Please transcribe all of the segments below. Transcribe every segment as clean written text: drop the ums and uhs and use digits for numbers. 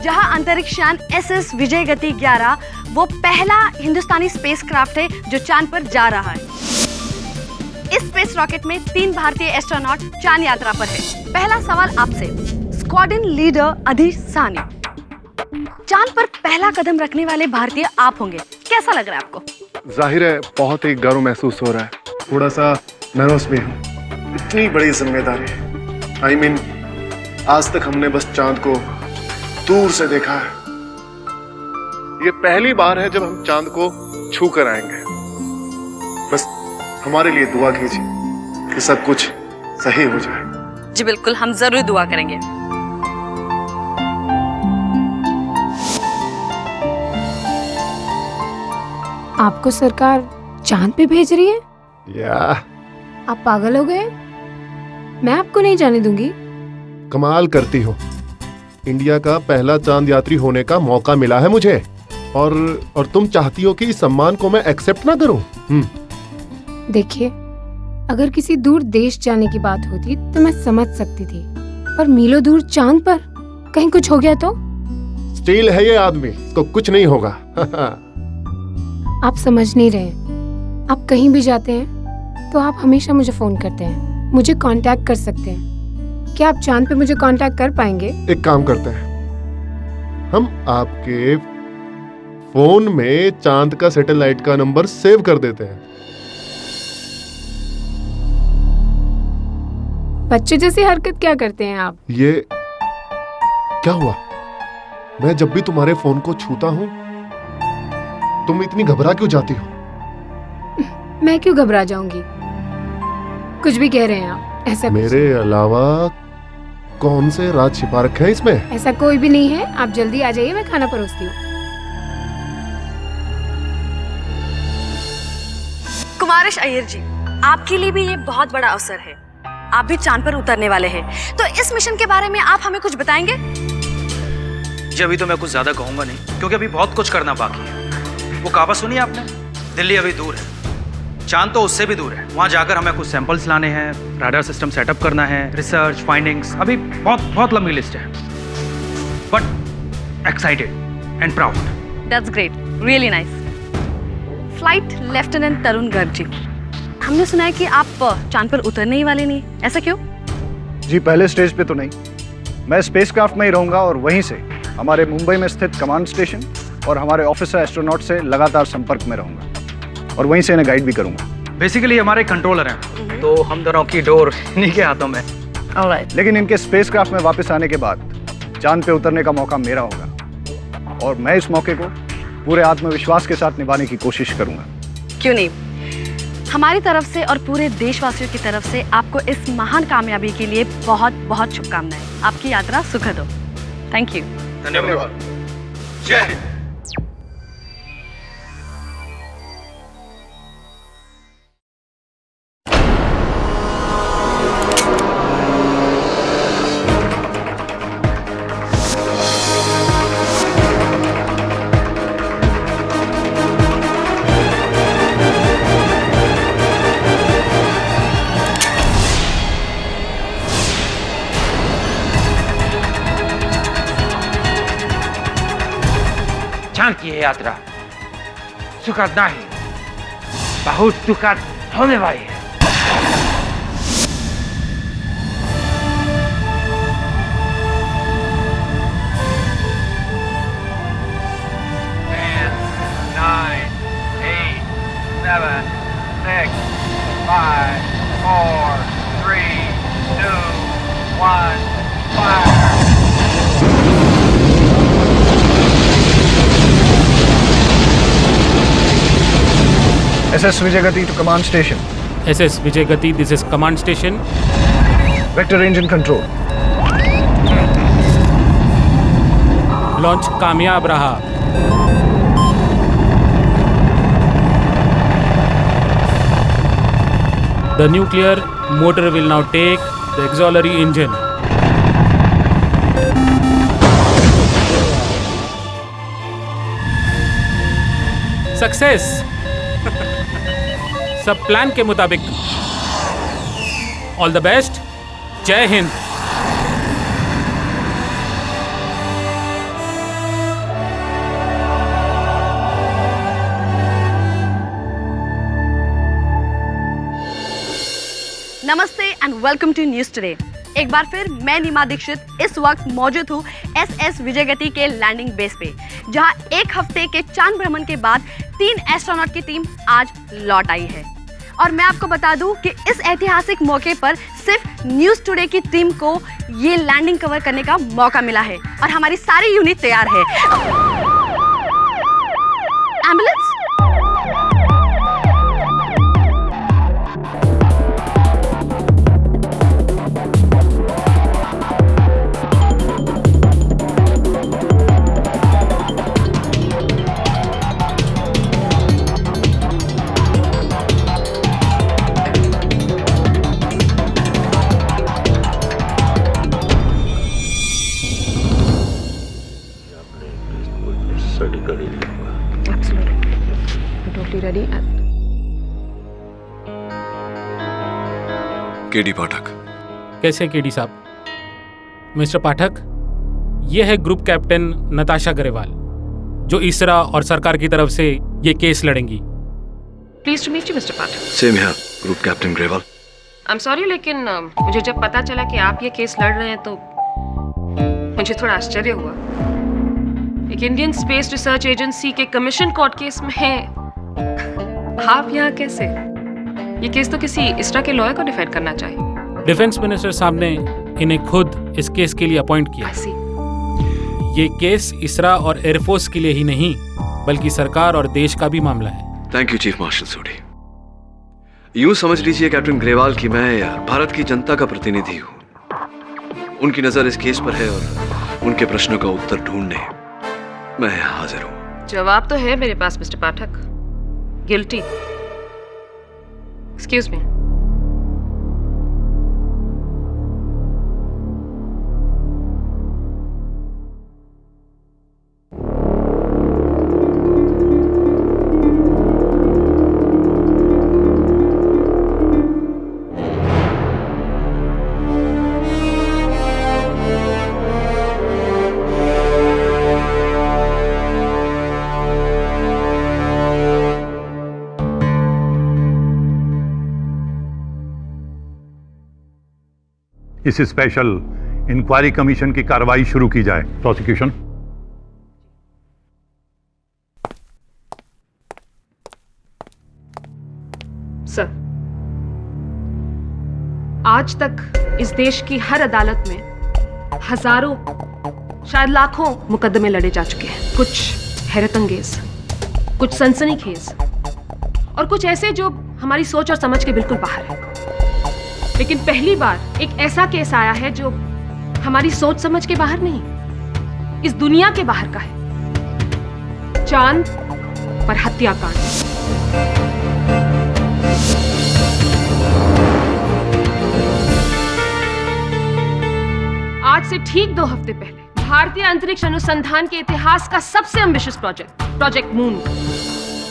जहां अंतरिक्ष यान SS विजय गति 11 वो पहला हिंदुस्तानी स्पेसक्राफ्ट है जो चांद पर जा रहा है। इस स्पेस रॉकेट में 3 भारतीय एस्ट्रोनॉट चांद यात्रा पर है। पहला सवाल आपसे, स्क्वाड्रन लीडर अधीर साहनी, चांद पर पहला कदम रखने वाले भारतीय आप होंगे, कैसा लग रहा है आपको? जाहिर है बहुत ही गर्व महसूस हो रहा है, थोड़ा सा नर्वस भी हूँ। इतनी बड़ी जिम्मेदारी है। आज तक हमने बस चांद को दूर से देखा है। ये पहली बार है जब हम चांद को छू कर आएंगे। बस हमारे लिए दुआ कीजिए कि सब कुछ सही हो जाए। जी बिल्कुल, हम जरूर दुआ करेंगे। आपको सरकार चांद पे भेज रही है? या आप पागल हो गए? मैं आपको नहीं जाने दूंगी। कमाल करती हो। इंडिया का पहला चांद यात्री होने का मौका मिला है मुझे, और तुम चाहती हो कि इस सम्मान को मैं एक्सेप्ट ना करूं? देखिए, अगर किसी दूर देश जाने की बात होती तो मैं समझ सकती थी, पर मीलों दूर चांद पर कहीं कुछ हो गया तो? स्टील है ये आदमी, इसको कुछ नहीं होगा। आप समझ नहीं रहे। आप कहीं भी जाते हैं तो आप हमेशा मुझे फोन करते हैं, मुझे कांटेक्ट कर सकते हैं। क्या आप चांद पे मुझे कांटेक्ट कर पाएंगे? एक काम करते हैं, हम आपके फोन में चांद का सैटेलाइट का नंबर सेव कर देते हैं। बच्चे जैसी हरकत क्या करते हैं आप? ये क्या हुआ? मैं जब भी तुम्हारे फोन को छूता हूँ तुम इतनी घबरा क्यों जाती हो? मैं क्यों घबरा जाऊंगी? कुछ भी कह रहे हैं आप। ऐसा मेरे अलावा कौन से राज छिपा रखे हैं इसमें? ऐसा कोई भी नहीं है। आप जल्दी आ जाइए, मैं खाना परोसती हूँ। कुमारेश अय्यर जी, आपके लिए भी ये बहुत बड़ा अवसर है। आप भी चांद पर उतरने वाले हैं, तो इस मिशन के बारे में आप हमें कुछ बताएंगे? जी अभी तो मैं कुछ ज्यादा कहूंगा नहीं, क्योंकि अभी बहुत कुछ करना बाकी है। वो कहावत सुनी आपने, दिल्ली अभी दूर है, चांद तो उससे भी दूर है। वहां जाकर हमें कुछ सैंपल्स लाने हैं, राडार सिस्टम सेटअप करना है, रिसर्च फाइंडिंग्स, अभी बहुत बहुत लंबी लिस्ट है। But excited and proud. That's great, really nice. Flight lieutenant Tarun Garg ji, हमने सुना है कि आप चांद पर उतरने ही वाले नहीं, ऐसा क्यों? जी पहले स्टेज पे तो नहीं, मैं स्पेसक्राफ्ट में ही रहूंगा और वहीं से हमारे मुंबई में स्थित कमांड स्टेशन और हमारे ऑफिसर एस्ट्रोनॉट से लगातार संपर्क में रहूंगा और वहीं से इन्हें गाइड भी करूंगा। बेसिकली हमारे कंट्रोलर हैं, तो हम दोनों की डोर इन्हीं के हाथों में। ऑलराइट। लेकिन इनके स्पेसक्राफ्ट में वापस आने के बाद चांद पे उतरने का मौका मेरा होगा और मैं इस मौके को पूरे आत्मविश्वास के साथ निभाने की कोशिश करूंगा। क्यों नहीं, हमारी तरफ से और पूरे देशवासियों की तरफ से आपको इस महान कामयाबी के लिए बहुत बहुत शुभकामनाएं। आपकी यात्रा सुखद हो। Thank you. धन्यवाद। जय हिंद। चांद की यात्रा सुखद नहीं, बहुत दुखद होने वाली है। Nine, 8, 7, 6, 5, 4, 3, 2, 1, fire! SS Vijay Gati to command station. SS Vijay Gati, this is command station. Vector engine control. Launch कामयाब रहा। The nuclear motor will now take the auxiliary engine. Success! सब प्लान के मुताबिक। All the best. जय हिंद। नमस्ते and welcome to news today. एक बार फिर मैं नीमा दीक्षित इस वक्त मौजूद हूँ SS विजयगति के लैंडिंग बेस पे, जहाँ एक हफ्ते के चांद भ्रमण के बाद 3 एस्ट्रोनॉट की टीम आज लौट आई है। और मैं आपको बता दूं कि इस ऐतिहासिक मौके पर सिर्फ न्यूज टुडे की टीम को ये लैंडिंग कवर करने का मौका मिला है और हमारी सारी यूनिट तैयार है। एम्बुलेंस केडी पाठक। कैसे केडी साहब? मिस्टर पाठक, ये है ग्रुप कैप्टन नताशा गरेवाल, जो इसरा और सरकार की तरफ से ये केस लड़ेंगी। Please to meet you mister Pathak. Same here, group captain Grewal. I am sorry, लेकिन मुझे जब पता चला कि आप ये केस लड़ रहे हैं तो मुझे थोड़ा आश्चर्य हुआ। एक इंडियन स्पेस रिसर्च एजेंसी के कमीशन कोर्ट केस में आप यहाँ कैसे? ये केस तो किसी इसरा के लॉयर को डिफेंड करना चाहिए। डिफेंस मिनिस्टर साहब ने इन्हें खुद इस केस के लिए अपॉइंट किया। I see. ये केस इसरा और एयरफोर्स के लिए ही नहीं, बल्कि सरकार और देश का भी मामला है। थैंक यू चीफ मार्शल सोडी। यूं समझ लीजिए कैप्टन ग्रेवाल कि मैं भारत की जनता का प्रतिनिधि हूं। उनकी नजर इस केस पर है और उनके प्रश्नों का उत्तर ढूंढने मैं यहाँ हाजिर हूँ। जवाब तो है मेरे पास मिस्टर पाठक। गिल्टी। Excuse me. इस स्पेशल इंक्वायरी कमीशन की कार्रवाई शुरू की जाए। प्रोसिक्यूशन। सर, आज तक इस देश की हर अदालत में हजारों, शायद लाखों मुकदमे लड़े जा चुके हैं। कुछ हैरत अंगेज, कुछ सनसनीखेज और कुछ ऐसे जो हमारी सोच और समझ के बिल्कुल बाहर है। लेकिन पहली बार एक ऐसा केस आया है जो हमारी सोच समझ के बाहर नहीं, इस दुनिया के बाहर का है। चांद पर हत्याकांड। आज से ठीक 2 हफ्ते पहले भारतीय अंतरिक्ष अनुसंधान के इतिहास का सबसे एम्बिशियस प्रोजेक्ट मून,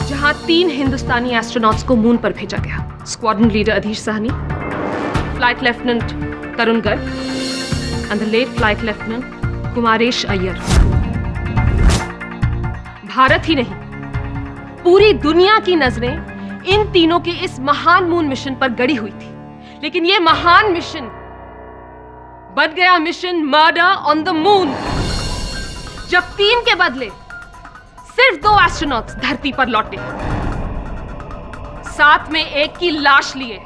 जहां 3 हिंदुस्तानी एस्ट्रोनॉट्स को मून पर भेजा गया। Squadron leader Adhish Sahni, flight lieutenant Tarun Garg and the late flight lieutenant Kumaresh Iyer. Bharat ही नहीं, पूरी दुनिया की नजरें इन तीनों के इस महान मून मिशन पर गड़ी हुई थी। लेकिन यह महान मिशन बन गया mission murder on the moon, जब 3 के बदले सिर्फ 2 एस्ट्रोनॉट्स धरती पर लौटे, साथ में एक की लाश लिए।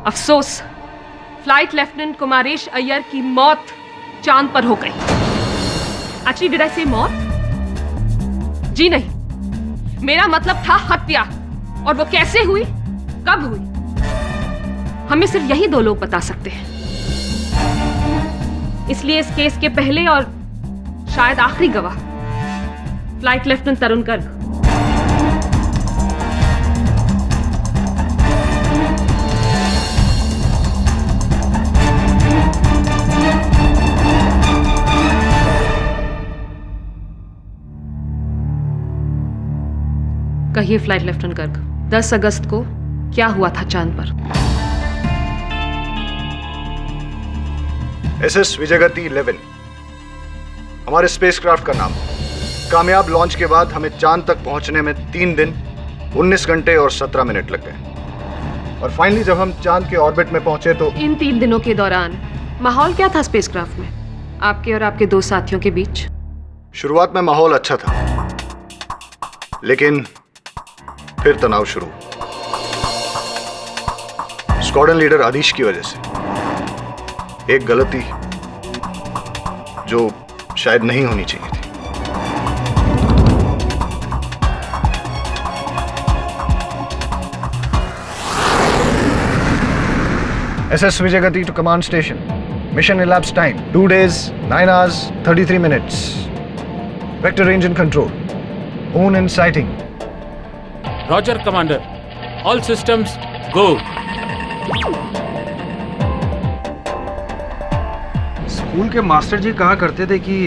अफसोस, फ्लाइट लेफ्टिनेंट कुमारेश अय्यर की मौत चांद पर हो गई। एक्चुअली डिड आई से मौत? जी नहीं, मेरा मतलब था हत्या। और वो कैसे हुई, कब हुई, हमें सिर्फ यही 2 लोग बता सकते हैं। इसलिए इस केस के पहले और शायद आखिरी गवाह फ्लाइट लेफ्टिनेंट तरुण गर्ग। कहिए फ्लाइट लेफ्टिनेंट गर्ग, 10 अगस्त को क्या हुआ था चांद पर? SS विजयगति 11 हमारे स्पेसक्राफ्ट का नाम। कामयाब लॉन्च के बाद हमें चांद तक पहुंचने में 3 दिन 19 घंटे और 17 मिनट लग गए। और फाइनली जब हम चांद के ऑर्बिट में पहुंचे तो इन 3 दिनों के दौरान माहौल क्या था स्पेसक्राफ्ट में, आपके और आपके 2 साथियों के बीच? शुरुआत में माहौल अच्छा था, लेकिन फिर तनाव शुरू। स्क्वाड्रन लीडर आदिश की वजह से एक गलती जो शायद नहीं होनी चाहिए थी। SS Vijayagati to command station. Mission elapsed time 2 days, 9 hours, 33 minutes. Vector range and control. Moon in sighting. Roger commander, all systems go. School के मास्टर जी कहा करते थे कि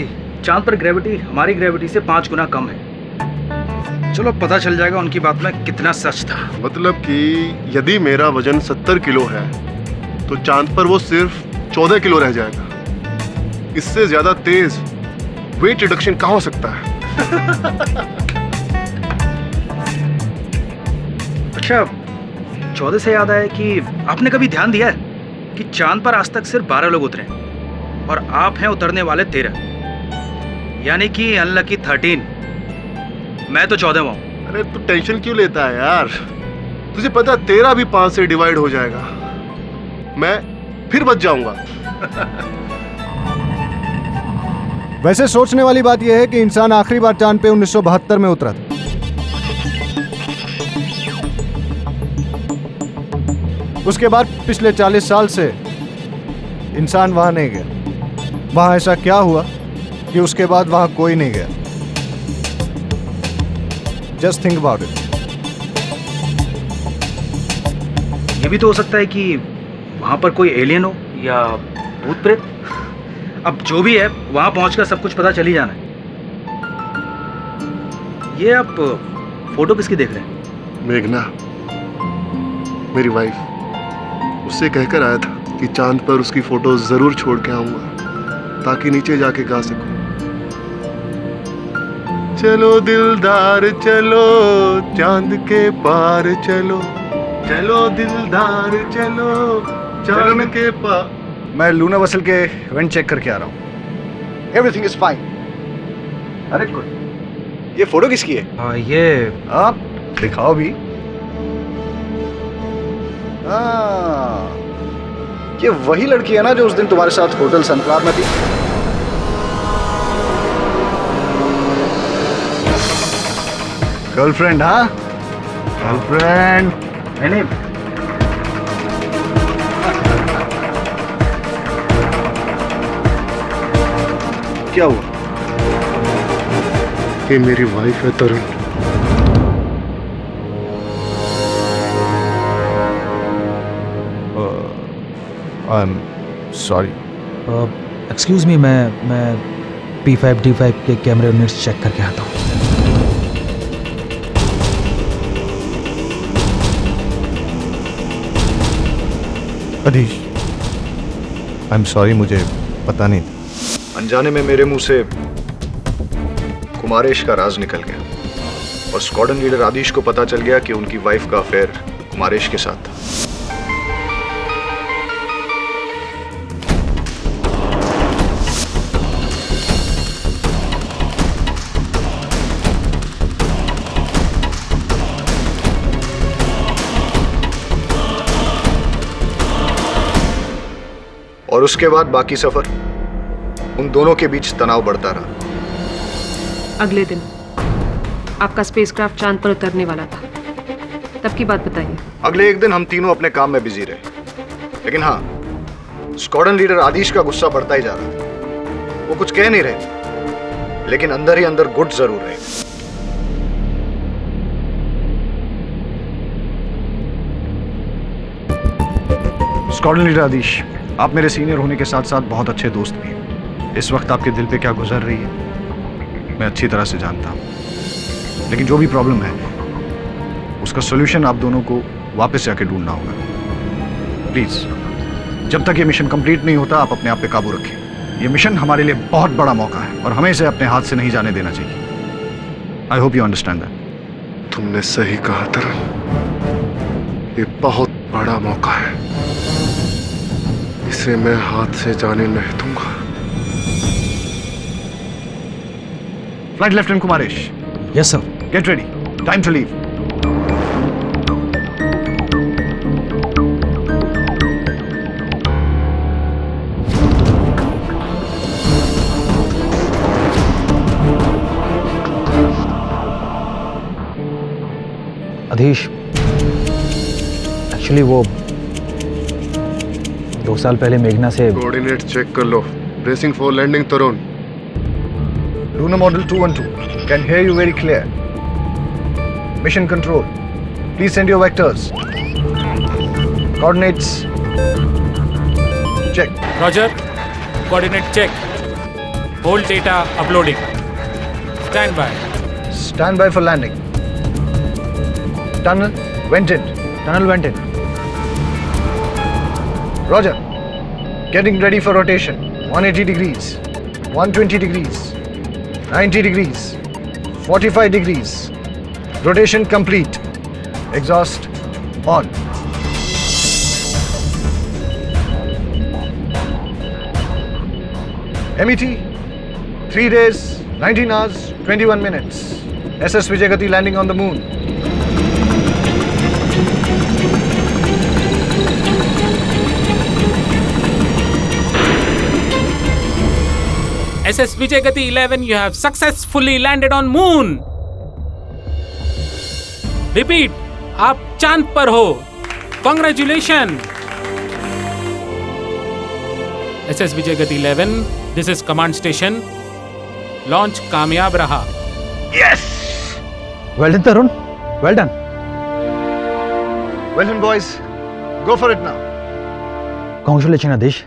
चांद पर ग्रेविटी हमारी ग्रेविटी से 5 गुना कम है। चलो पता चल जाएगा उनकी बात में कितना सच था। मतलब कि यदि मेरा वजन 70 किलो है तो चांद पर वो सिर्फ 14 किलो रह जाएगा। इससे ज्यादा तेज वेट रिडक्शन कहाँ हो सकता है? अच्छा, 14 से याद आया कि आपने कभी ध्यान दिया है कि चांद पर आज तक सिर्फ 12 लोग उतरे और आप हैं उतरने वाले 13, यानी कि अनलकी 13। मैं तो 14वां हूं। अरे तू टेंशन क्यों लेता है यार? तुझे पता है तेरा भी 5 से डिवाइड हो जाएगा, मैं फिर बच जाऊंगा। वैसे सोचने वाली बात यह है कि इंसान आखिरी बार चांद पे 1972 में उतरा था। उसके बाद पिछले 40 साल से इंसान वहां नहीं गया। वहां ऐसा क्या हुआ कि उसके बाद वहां कोई नहीं गया? Just think about it. ये भी तो हो सकता है कि वहां पर कोई एलियन हो या भूत प्रेत। अब जो भी है वहां पहुंचकर सब कुछ पता चल ही जाना है। ये आप फोटो किसकी देख रहे हैं? मेघना, मेरी वाइफ। उससे कहकर आया था कि चांद पर उसकी फोटो जरूर छोड़ के आऊंगा ताकि नीचे जाके गा सकूं। चलो दिलदार चलो चांद के पार चलो, चलो दिलदार चलो चांद के पार। मैं लूना वसल के इवेंट चेक करके आ रहा हूँ। Everything is fine. अरे गुड। ये फोटो किसकी है? ये आप दिखाओ भी। ये वही लड़की है ना जो उस दिन तुम्हारे साथ होटल सनफ्लावर में थी? गर्लफ्रेंड? हाँ, गर्लफ्रेंड। नहीं, क्या हुआ? ये मेरी वाइफ है Tarun. I am sorry. Excuse me, मैं P5 D5 के कैमरे यूनिट्स चेक करके आता हूँ। अधीश, आई एम सॉरी, मुझे पता नहीं था। अनजाने में मेरे मुंह से कुमारेश का राज निकल गया और स्क्वाड्रन लीडर आदिश को पता चल गया कि उनकी वाइफ का अफेयर कुमारेश के साथ था। और उसके बाद बाकी सफर उन दोनों के बीच तनाव बढ़ता रहा। अगले दिन आपका स्पेसक्राफ्ट चांद पर उतरने वाला था, तब की बात बताइए। अगले एक दिन हम तीनों अपने काम में बिजी रहे, लेकिन हाँ, स्क्वाड्रन लीडर आदिश का गुस्सा बढ़ता ही जा रहा था। वो कुछ कह नहीं रहे, लेकिन अंदर ही अंदर गुट जरूर रहे। स्क्वाड्रन लीडर आदिश, आप मेरे सीनियर होने के साथ साथ बहुत अच्छे दोस्त भी हैं। इस वक्त आपके दिल पे क्या गुजर रही है मैं अच्छी तरह से जानता हूँ, लेकिन जो भी प्रॉब्लम है उसका सॉल्यूशन आप दोनों को वापस जाके ढूंढना होगा। प्लीज, जब तक ये मिशन कंप्लीट नहीं होता आप अपने आप पे काबू रखें। ये मिशन हमारे लिए बहुत बड़ा मौका है और हमें इसे अपने हाथ से नहीं जाने देना चाहिए। I hope you understand that. तुमने सही कहा तरन, ये बहुत बड़ा मौका है, इसे मैं हाथ से जाने नहीं दूंगा। Flight Lieutenant Kumaresh. Yes sir. Get ready. Time to leave. Adhish, actually वो 2 साल पहले मेघना से कोऑर्डिनेट चेक कर लो। Bracing for landing Tarun. Lunar Model 212. Can hear you very clear. Mission Control. Please send your vectors. Coordinates. Check. Roger. Coordinate check. Whole data uploading. Stand by. Stand by for landing. Tunnel vented. Tunnel vented. Roger. Getting ready for rotation. 180 degrees. 120 degrees. 90 degrees. 45 degrees. Rotation complete. Exhaust on. MET 3 days, 19 hours, 21 minutes. SS Vijayagati landing on the moon. SS Vijayagati 11, you have successfully landed on moon. Repeat, आप चांद पर हो. Congratulations. SS Vijayagati 11, this is command station. Launch कामयाब रहा. Well done Tarun, well done. Well done, boys. Go for it now. Congratulation Adhish.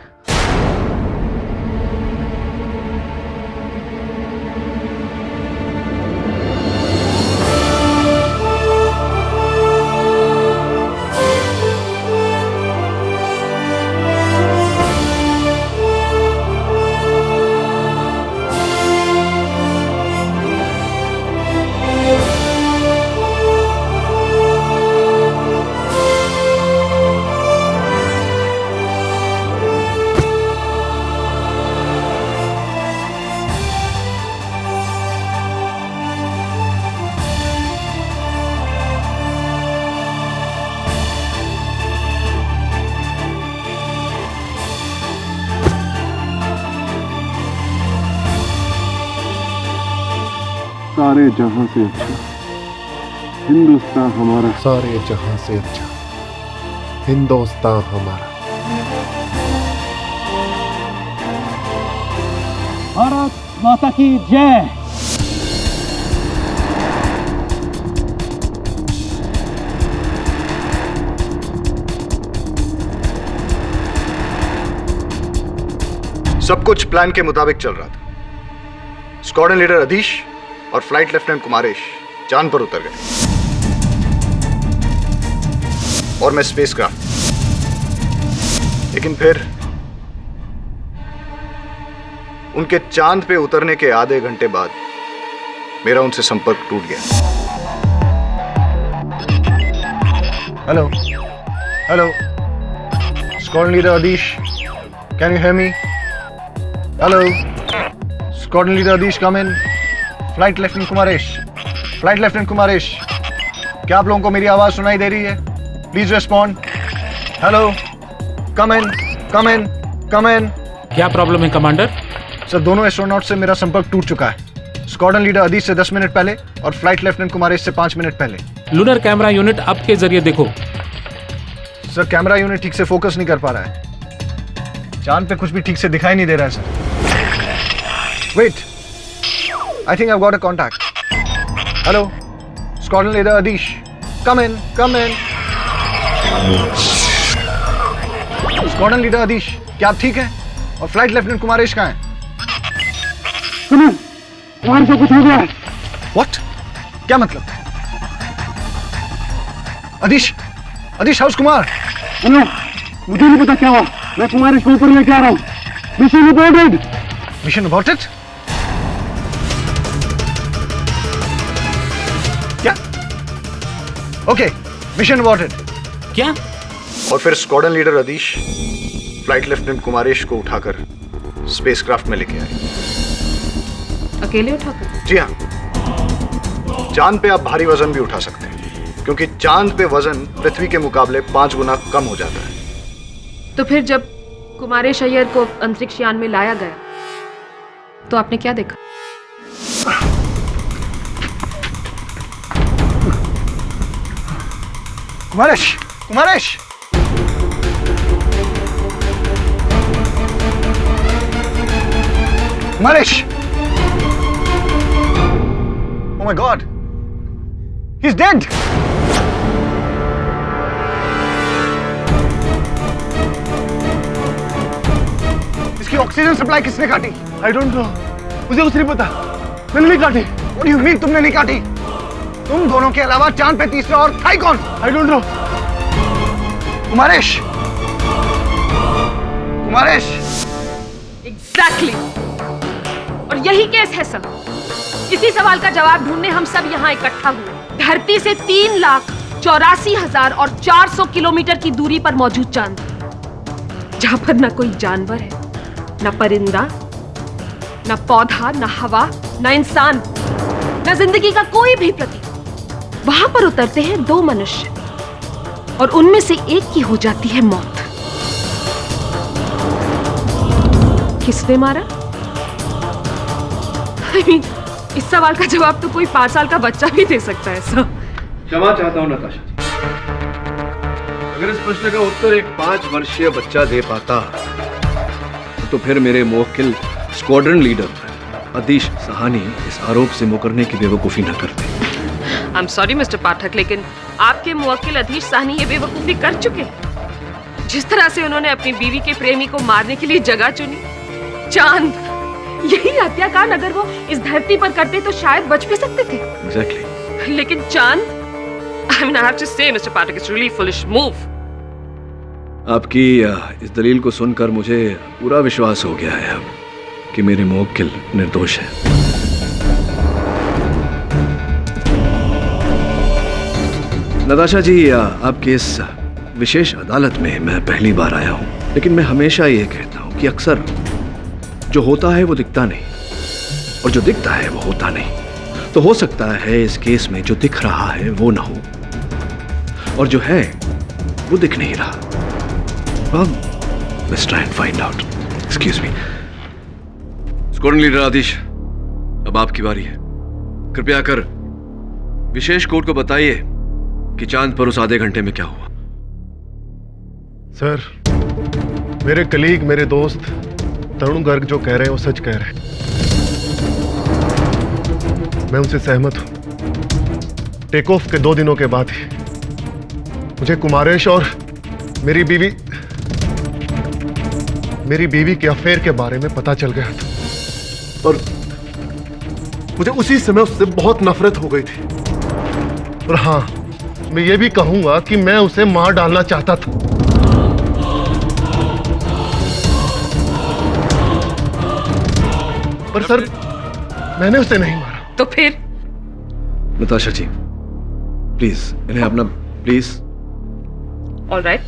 सारे जहां से अच्छा हिंदुस्तान हमारा। सारे जहां से अच्छा हिंदुस्तान हमारा। भारत माता की जय। सब कुछ प्लान के मुताबिक चल रहा था। स्क्वाड्रन लीडर अधीश और फ्लाइट लेफ्टिनेंट कुमारेश चांद पर उतर गए और मैं स्पेसक्राफ्ट। लेकिन फिर उनके चांद पे उतरने के आधे घंटे बाद मेरा उनसे संपर्क टूट गया। Hello hello, squadron leader अधीश, can you hear me? Hello, squadron leader अधीश, come in. Flight lieutenant Kumaresh, flight lieutenant Kumaresh, क्या आप लोगों को मेरी आवाज सुनाई दे रही है? Please respond. हेलो, कम इन, कम इन, कम इन। क्या प्रॉब्लम है कमांडर? सर, दोनों एस्ट्रोनॉट से मेरा संपर्क टूट चुका है। स्क्वाड्रन लीडर अधीश से 10 मिनट पहले और फ्लाइट लेफ्टिनेंट कुमारेश से 5 मिनट पहले। लूनर कैमरा यूनिट अब के जरिए देखो। सर, कैमरा यूनिट ठीक से फोकस नहीं कर पा रहा है। चांद पे कुछ भी ठीक से दिखाई नहीं दे रहा है sir. Wait, I think I've got a contact. Hello, Squadron Leader Adish. Come in, come in. Squadron Leader Adish, क्या आप ठीक हैं? और फ्लाइट लेफ्टिनेंट कुमारेश कहाँ हैं? सुनो, वहां से कुछ हो गया है। What? क्या मतलब? अदिश, अदिश, हाउस कुमार। सुनो, मुझे नहीं पता क्या हुआ। मैं कुमारेश को ऊपर लेके आ रहा हूँ। Mission aborted. Mission aborted? Okay, mission aborted. क्या? और फिर squadron leader Adhish flight lieutenant Kumaresh को उठाकर स्पेसक्राफ्ट में लेके आए। अकेले उठाकर? जी हाँ, चांद पे आप भारी वजन भी उठा सकते हैं, क्योंकि चांद पे वजन पृथ्वी के मुकाबले 5 गुना कम हो जाता है। तो फिर जब कुमारेश अय्यर को अंतरिक्ष यान में लाया गया तो आपने क्या देखा? Kumaresh, Kumaresh! Kumaresh! Oh my God! He's dead! इसकी ऑक्सीजन सप्लाई किसने काटी? आई डोंट नो, मुझे कुछ नहीं पता, मैंने नहीं काटी। What do you mean तुमने नहीं काटी? तुम दोनों के अलावा चांद पे तीसरा और था ही कौन? I don't know. Kumaresh! Kumaresh! Exactly. और यही केस है सब। इसी सवाल का जवाब ढूंढने हम सब यहाँ इकट्ठा हुए। धरती से 3,84,400 किलोमीटर की दूरी पर मौजूद चांद, जहां पर न कोई जानवर है, न परिंदा, न पौधा, न हवा, न इंसान, न जिंदगी का कोई भी प्रतीक। वहां पर उतरते हैं 2 मनुष्य और उनमें से एक की हो जाती है मौत। किसने मारा? I mean, इस सवाल का जवाब तो कोई 5 साल का बच्चा भी दे सकता है सर। क्षमा चाहता हूं नताशा जी। अगर इस प्रश्न का उत्तर एक 5 वर्षीय बच्चा दे पाता तो फिर मेरे मुवक्किल स्क्वाड्रन लीडर अदीश सहानी इस आरोप से मुकरने की बेवकूफी न करते। आई एम सॉरी मिस्टर पाठक, लेकिन आपके मुवक्किल अदीश साहनी ये बेवकूफी कर चुके हैं। जिस तरह से उन्होंने अपनी बीवी के प्रेमी को मारने के लिए जगह चुनी, चांद, यही हत्याकांड अगर वो इस धरती पर करते तो शायद बच भी सकते थे। Exactly. लेकिन चांद, I mean, I have to say, Mr. Pathak, it's really foolish move. आपकी इस दलील को सुनकर मुझे पूरा विश्वास हो गया है अब कि मेरे मुवक्किल निर्दोष है। नताशा जी, आपके इस विशेष अदालत में मैं पहली बार आया हूं, लेकिन मैं हमेशा ये कहता हूं कि अक्सर जो होता है वो दिखता नहीं और जो दिखता है वो होता नहीं। तो हो सकता है इस केस में जो दिख रहा है वो ना हो और जो है वो दिख नहीं रहा। Let's try and find out. Excuse me. Squadron leader Adhish, अब आपकी बारी है। कृपया कर विशेष कोर्ट को बताइए कि चांद पर उस आधे घंटे में क्या हुआ। सर, मेरे कलीग, मेरे दोस्त तरुण गर्ग जो कह रहे हैं वो सच कह रहे हैं। मैं उनसे सहमत हूं। टेक ऑफ के 2 दिनों के बाद ही मुझे कुमारेश और मेरी बीवी के अफेयर के बारे में पता चल गया था और मुझे उसी समय उससे बहुत नफरत हो गई थी। और हाँ, मैं ये भी कहूंगा कि मैं उसे मार डालना चाहता था। पर सर, मैंने उसे नहीं मारा। तो फिर? नताशा जी, प्लीज इन्हें अपना प्लीज। ऑल राइट,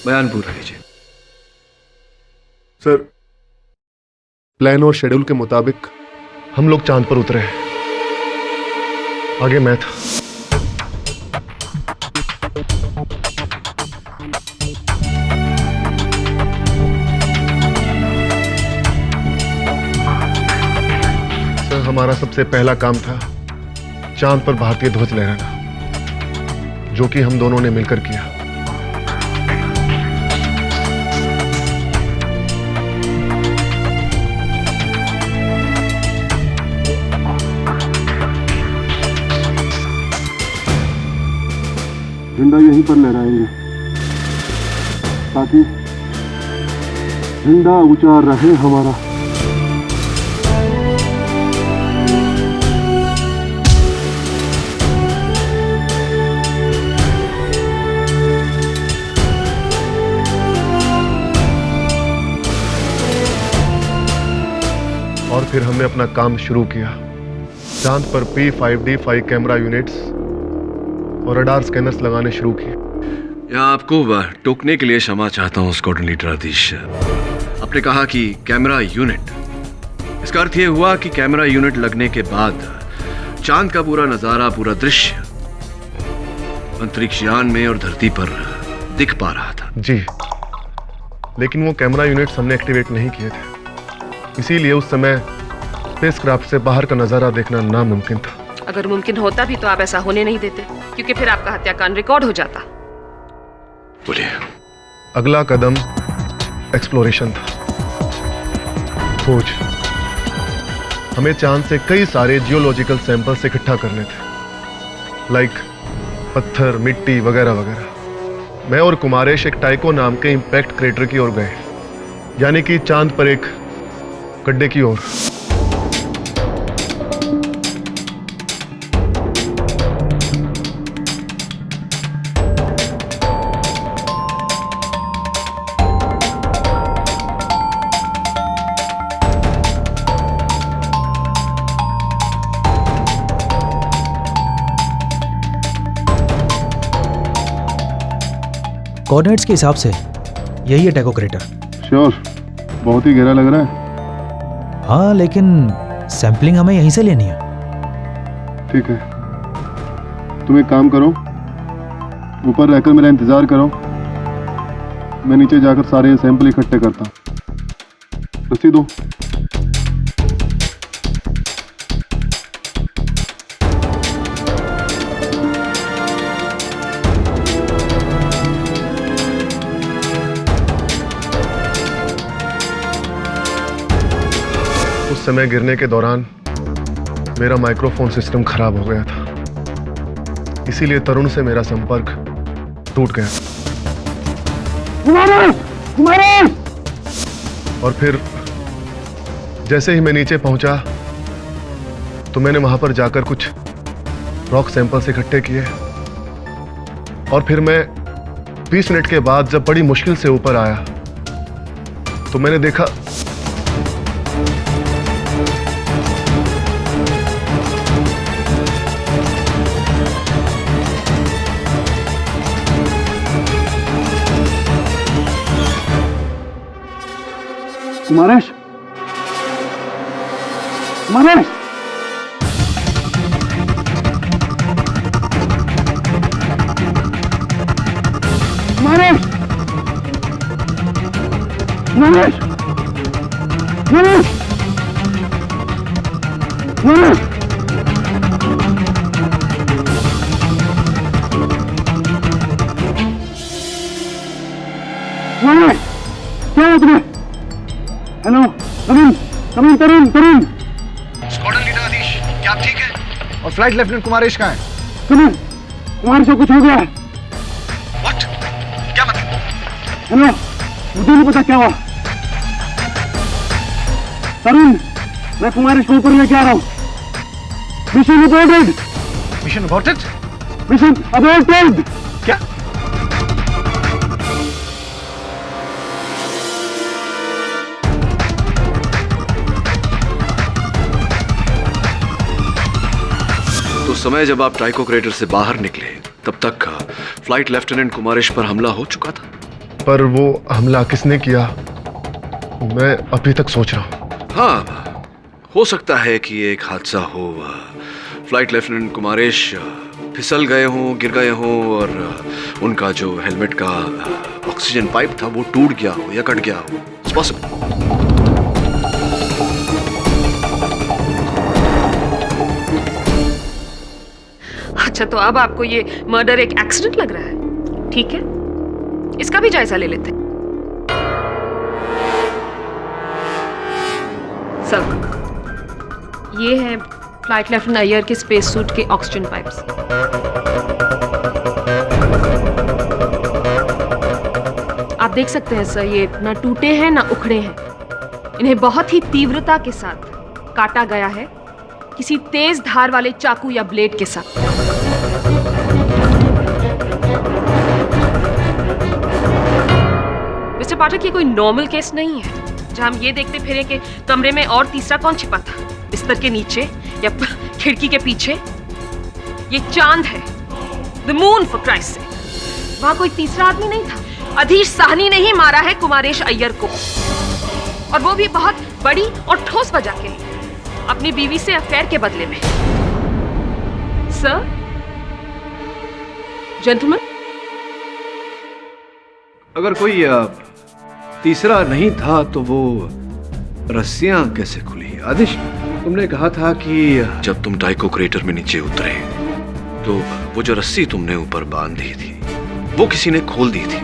बयान पूरा कीजिए। सर, प्लान और शेड्यूल के मुताबिक हम लोग चांद पर उतरे हैं। आगे मैं था। सर, हमारा सबसे पहला काम था चांद पर भारतीय ध्वज लहराना, जो कि हम दोनों ने मिलकर किया। झंडा यहीं पर लहराएंगे ताकि झंडा ऊंचा रहे हमारा। और फिर हमने अपना काम शुरू किया। चांद पर P5D5 कैमरा यूनिट्स और रडार स्कैनर्स लगाने शुरू किए। यहाँ आपको टोकने के लिए क्षमा चाहता हूँ स्क्वाड्रन लीडर आदिश। आपने कहा कि कैमरा यूनिट, इसका अर्थ ये हुआ कि कैमरा यूनिट लगने के बाद चांद का पूरा नजारा, पूरा दृश्य अंतरिक्ष यान में और धरती पर दिख पा रहा था। जी, लेकिन वो कैमरा यूनिट्स हमने एक्टिवेट नहीं किए थे, इसीलिए उस समय स्पेसक्राफ्ट से बाहर का नजारा देखना नामुमकिन था। अगर मुमकिन होता भी तो आप ऐसा होने नहीं देते, क्योंकि फिर आपका हत्याकांड रिकॉर्ड हो जाता। बोलिए। अगला कदम एक्सप्लोरेशन था, खोज। हमें चांद से कई सारे जियोलॉजिकल सैंपल्स इकट्ठा करने थे, लाइक पत्थर, मिट्टी वगैरह वगैरह। मैं और कुमारेश एक टाइको नाम के इंपैक्ट क्रेटर की ओर गए, यानी कि चांद पर एक गड्ढे की ओर। कोऑर्डिनेट्स के हिसाब से यही है टाइको क्रेटर। श्योर, बहुत ही गहरा लग रहा है। हाँ, लेकिन सैंपलिंग हमें यहीं से लेनी है। ठीक है, तुम एक काम करो, ऊपर रहकर मेरा इंतजार करो, मैं नीचे जाकर सारे सैंपल इकट्ठे करता हूँ। रस्सी दो। उस समय गिरने के दौरान मेरा माइक्रोफोन सिस्टम खराब हो गया था, इसीलिए तरुण से मेरा संपर्क टूट गया। और फिर जैसे ही मैं नीचे पहुंचा तो मैंने वहां पर जाकर कुछ रॉक सैंपल्स इकट्ठे किए, और फिर मैं 20 मिनट के बाद जब बड़ी मुश्किल से ऊपर आया तो मैंने देखा कुमारेश, कुमारेश, कुमारेश, कुमारेश, कुमारेश, कुमारेश, कुमारेश, क्या हुआ तुम्हें? हेलो, तरुण, तरुण। स्क्वाड्रन लीडर आदिश, क्या आप ठीक है? और फ्लाइट लेफ्टिनेंट कुमारेश कहाँ है? तरुण, कुमार से कुछ हो गया है। What? क्या मतलब? हेलो, मुझे नहीं पता क्या हुआ। तरुण, मैं कुमारेश को ऊपर लेके आ रहा हूँ। Mission aborted. Mission aborted? Mission aborted. क्या? तो समय जब आप टाइको क्रेटर से बाहर निकले तब तक फ्लाइट लेफ्टिनेंट कुमारेश पर हमला हो चुका था। पर वो हमला किसने किया, मैं अभी तक सोच रहा हूँ। हाँ, हो सकता है कि एक हादसा हो, फ्लाइट लेफ्टिनेंट कुमारेश फिसल गए हों, गिर गए हों, और उनका जो हेलमेट का ऑक्सीजन पाइप था वो टूट गया हो या कट गया हो। It's possible. अच्छा, तो अब आपको ये मर्डर एक एक्सीडेंट लग रहा है? ठीक है, इसका भी जायजा ले लेते हैं। सर, ये है फ्लाइट लेफ्टिनेंट अय्यर के स्पेस सूट के ऑक्सीजन पाइप्स। आप देख सकते हैं सर, ये ना टूटे हैं ना उखड़े हैं। इन्हें बहुत ही तीव्रता के साथ काटा गया है, किसी तेज धार वाले चाकू या ब्लेड के साथ। मिस्टर पाठक, ये कोई नॉर्मल केस नहीं है जहां हम ये देखते फिरे कि कमरे में और तीसरा कौन छिपा था, बिस्तर के नीचे या खिड़की के पीछे। ये चांद है, द मून फॉर क्राइस्ट से। वहां कोई तीसरा आदमी नहीं था। अधीश साहनी ने ही मारा है कुमारेश अय्यर को, और वो भी बहुत बड़ी और ठोस वजह के लिए, अपनी बीवी से अफेयर के बदले में। सर, जेंटलमैन, अगर कोई तीसरा नहीं था तो वो रस्सियां कैसे खुली? आदिश, तुमने कहा था कि जब तुम टाइको क्रेटर में नीचे उतरे तो वो जो रस्सी तुमने ऊपर बांध दी थी वो किसी ने खोल दी थी।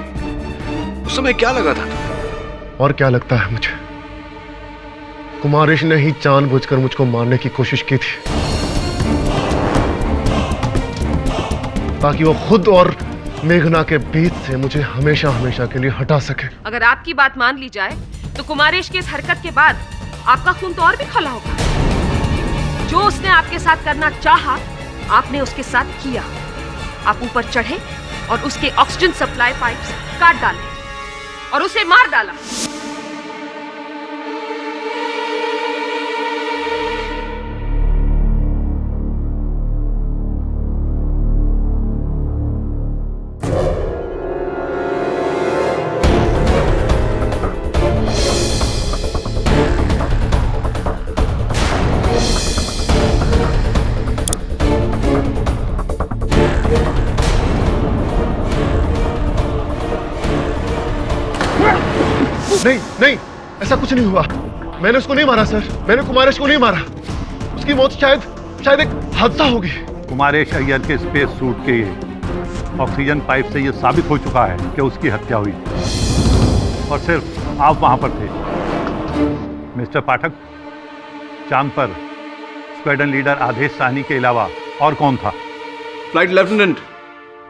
उस समय क्या लगा था तुम्हें? और क्या लगता है मुझे? कुमारेश ने ही जानबूझकर मुझको मारने की कोशिश की थी ताकि वो खुद और मेघना के बीच से मुझे हमेशा हमेशा के लिए हटा सके। अगर आपकी बात मान ली जाए तो कुमारेश की इस हरकत के बाद आपका खून तो और भी खौला होगा। जो उसने आपके साथ करना चाहा, आपने उसके साथ किया। आप ऊपर चढ़े और उसके ऑक्सीजन सप्लाई पाइप्स काट डाले और उसे मार डाला। नहीं नहीं, ऐसा कुछ नहीं हुआ। मैंने उसको नहीं मारा सर, मैंने कुमारेश को नहीं मारा। उसकी मौत शायद एक हादसा होगी। कुमारेश अय्यर के स्पेस सूट के ऑक्सीजन पाइप से यह साबित हो चुका है कि उसकी हत्या हुई और सिर्फ आप वहां पर थे। मिस्टर पाठक, चांद पर स्क्वाड्रन लीडर आदेश साहनी के अलावा और कौन था? फ्लाइट लेफ्टिनेंट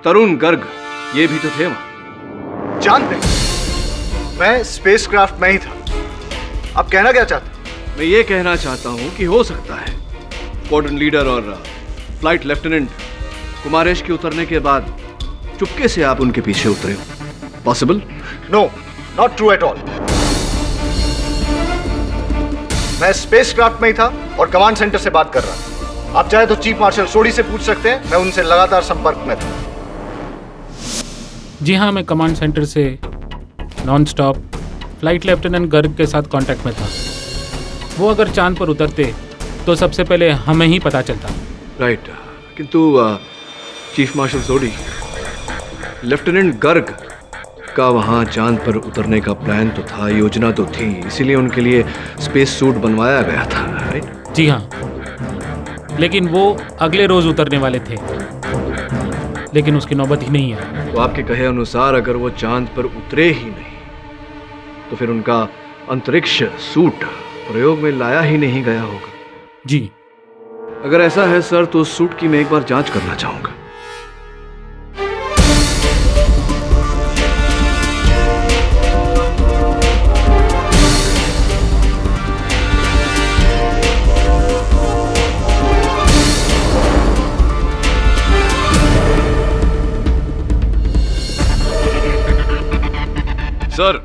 तरुण गर्ग, ये भी तो थे वहां। चांद पे मैं स्पेसक्राफ्ट में ही था। आप कहना क्या चाहते? मैं ये कहना चाहता हूं कि हो सकता है स्क्वाड्रन लीडर और फ्लाइट लेफ्टिनेंट कुमारेश के उतरने के बाद चुपके से आप उनके पीछे उतरे हो। Possible? No, not true at all. मैं स्पेसक्राफ्ट में ही था और कमांड सेंटर से बात कर रहा था। आप चाहे तो चीफ मार्शल सोडी से पूछ सकते हैं, मैं उनसे लगातार संपर्क में था। जी हाँ, मैं कमांड सेंटर से non stop flight lieutenant Garg के साथ कांटेक्ट में था। वो अगर चांद पर उतरते तो सबसे पहले हमें ही पता चलता। राइट, किंतु चीफ मार्शल सोडी, लेफ्टिनेंट गर्ग का वहाँ चांद पर उतरने का प्लान तो था, योजना तो थी, इसीलिए उनके लिए स्पेस सूट बनवाया गया था। राइट? जी हाँ, लेकिन वो अगले रोज उतरने वाले थे, लेकिन उसकी नौबत ही नहीं है। तो आपके कहे अनुसार अगर वो चांद पर उतरे ही नहीं तो फिर उनका अंतरिक्ष सूट प्रयोग में लाया ही नहीं गया होगा। जी, अगर ऐसा है सर तो उस सूट की मैं एक बार जांच करना चाहूंगा। सर,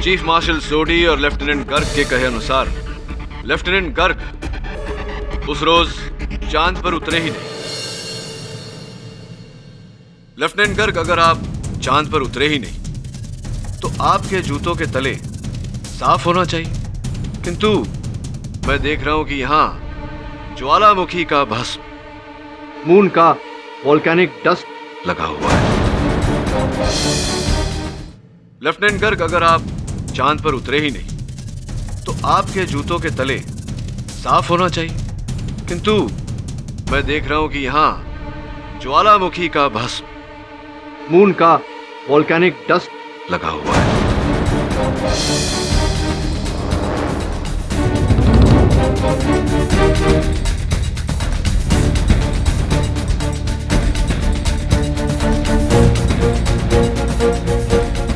चीफ मार्शल सोडी और लेफ्टिनेंट गर्ग के कहे अनुसार लेफ्टिनेंट गर्ग उस रोज चांद पर उतरे ही नहीं। लेफ्टिनेंट गर्ग, अगर आप चांद पर उतरे ही नहीं तो आपके जूतों के तले साफ होना चाहिए, किंतु मैं देख रहा हूं कि यहां ज्वालामुखी का भस्म, मून का वोल्केनिक डस्ट लगा हुआ है। लेफ्टिनेंट गर्ग, अगर आप चांद पर उतरे ही नहीं तो आपके जूतों के तले साफ होना चाहिए, किंतु मैं देख रहा हूं कि यहां ज्वालामुखी का भस्म, मून का वोल्केनिक डस्ट लगा हुआ है।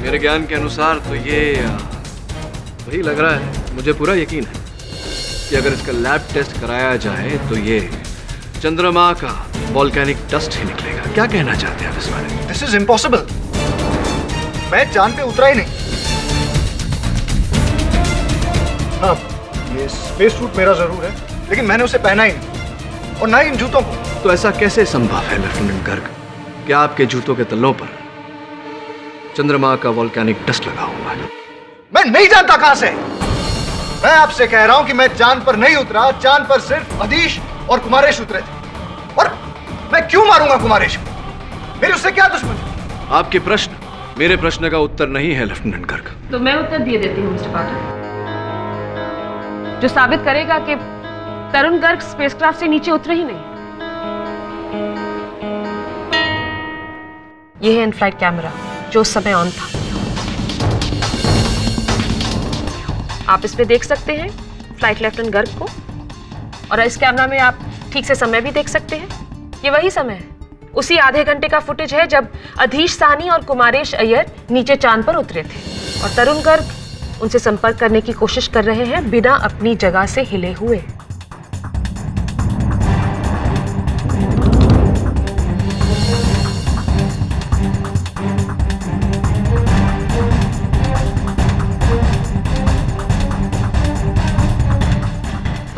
मेरे ज्ञान के अनुसार तो ये वही लग रहा है। मुझे पूरा यकीन है कि अगर इसका लैब टेस्ट कराया जाए तो ये चंद्रमा का वोल्केनिक डस्ट ही निकलेगा। क्या कहना चाहते हैं आप इस बारे में? This is impossible. मैं चांद पे उतरा ही नहीं। हाँ, ये स्पेस सूट मेरा जरूर है, लेकिन मैंने उसे पहना ही नहीं, और ना ही इन जूतों को। तो ऐसा कैसे संभव है लेफ्टिनेंट गर्ग? कि आपके जूतों के तलों पर चंद्रमा का वॉल्केनिक डस्ट लगा हुआ है। मैं नहीं जानता कहां से। मैं आपसे कह रहा हूं कि मैं चांद पर नहीं उतरा, चांद पर सिर्फ अधीश और कुमारेश उतरे थे। और मैं क्यों मारूंगा कुमारेश को? मेरी उससे क्या दुश्मनी? आपके प्रश्न मेरे प्रश्न का उत्तर नहीं है लेफ्टिनेंट गर्ग। तो मैं उत्तर दिए देती हूँ मिस्टर पाठक, जो साबित करेगा कि तरुण गर्ग स्पेसक्राफ्ट से नीचे उतरे ही नहीं। यह है इन फ्लाइट कैमरा जो उस समय ऑन था। आप इस पे देख सकते हैं फ्लाइट लेफ्टिनेंट गर्ग को, और इस कैमरा में आप ठीक से समय भी देख सकते हैं। ये वही समय है, उसी आधे घंटे का फुटेज है जब अधीश साहनी और कुमारेश अय्यर नीचे चांद पर उतरे थे, और तरुण गर्ग उनसे संपर्क करने की कोशिश कर रहे हैं बिना अपनी जगह से हिले हुए।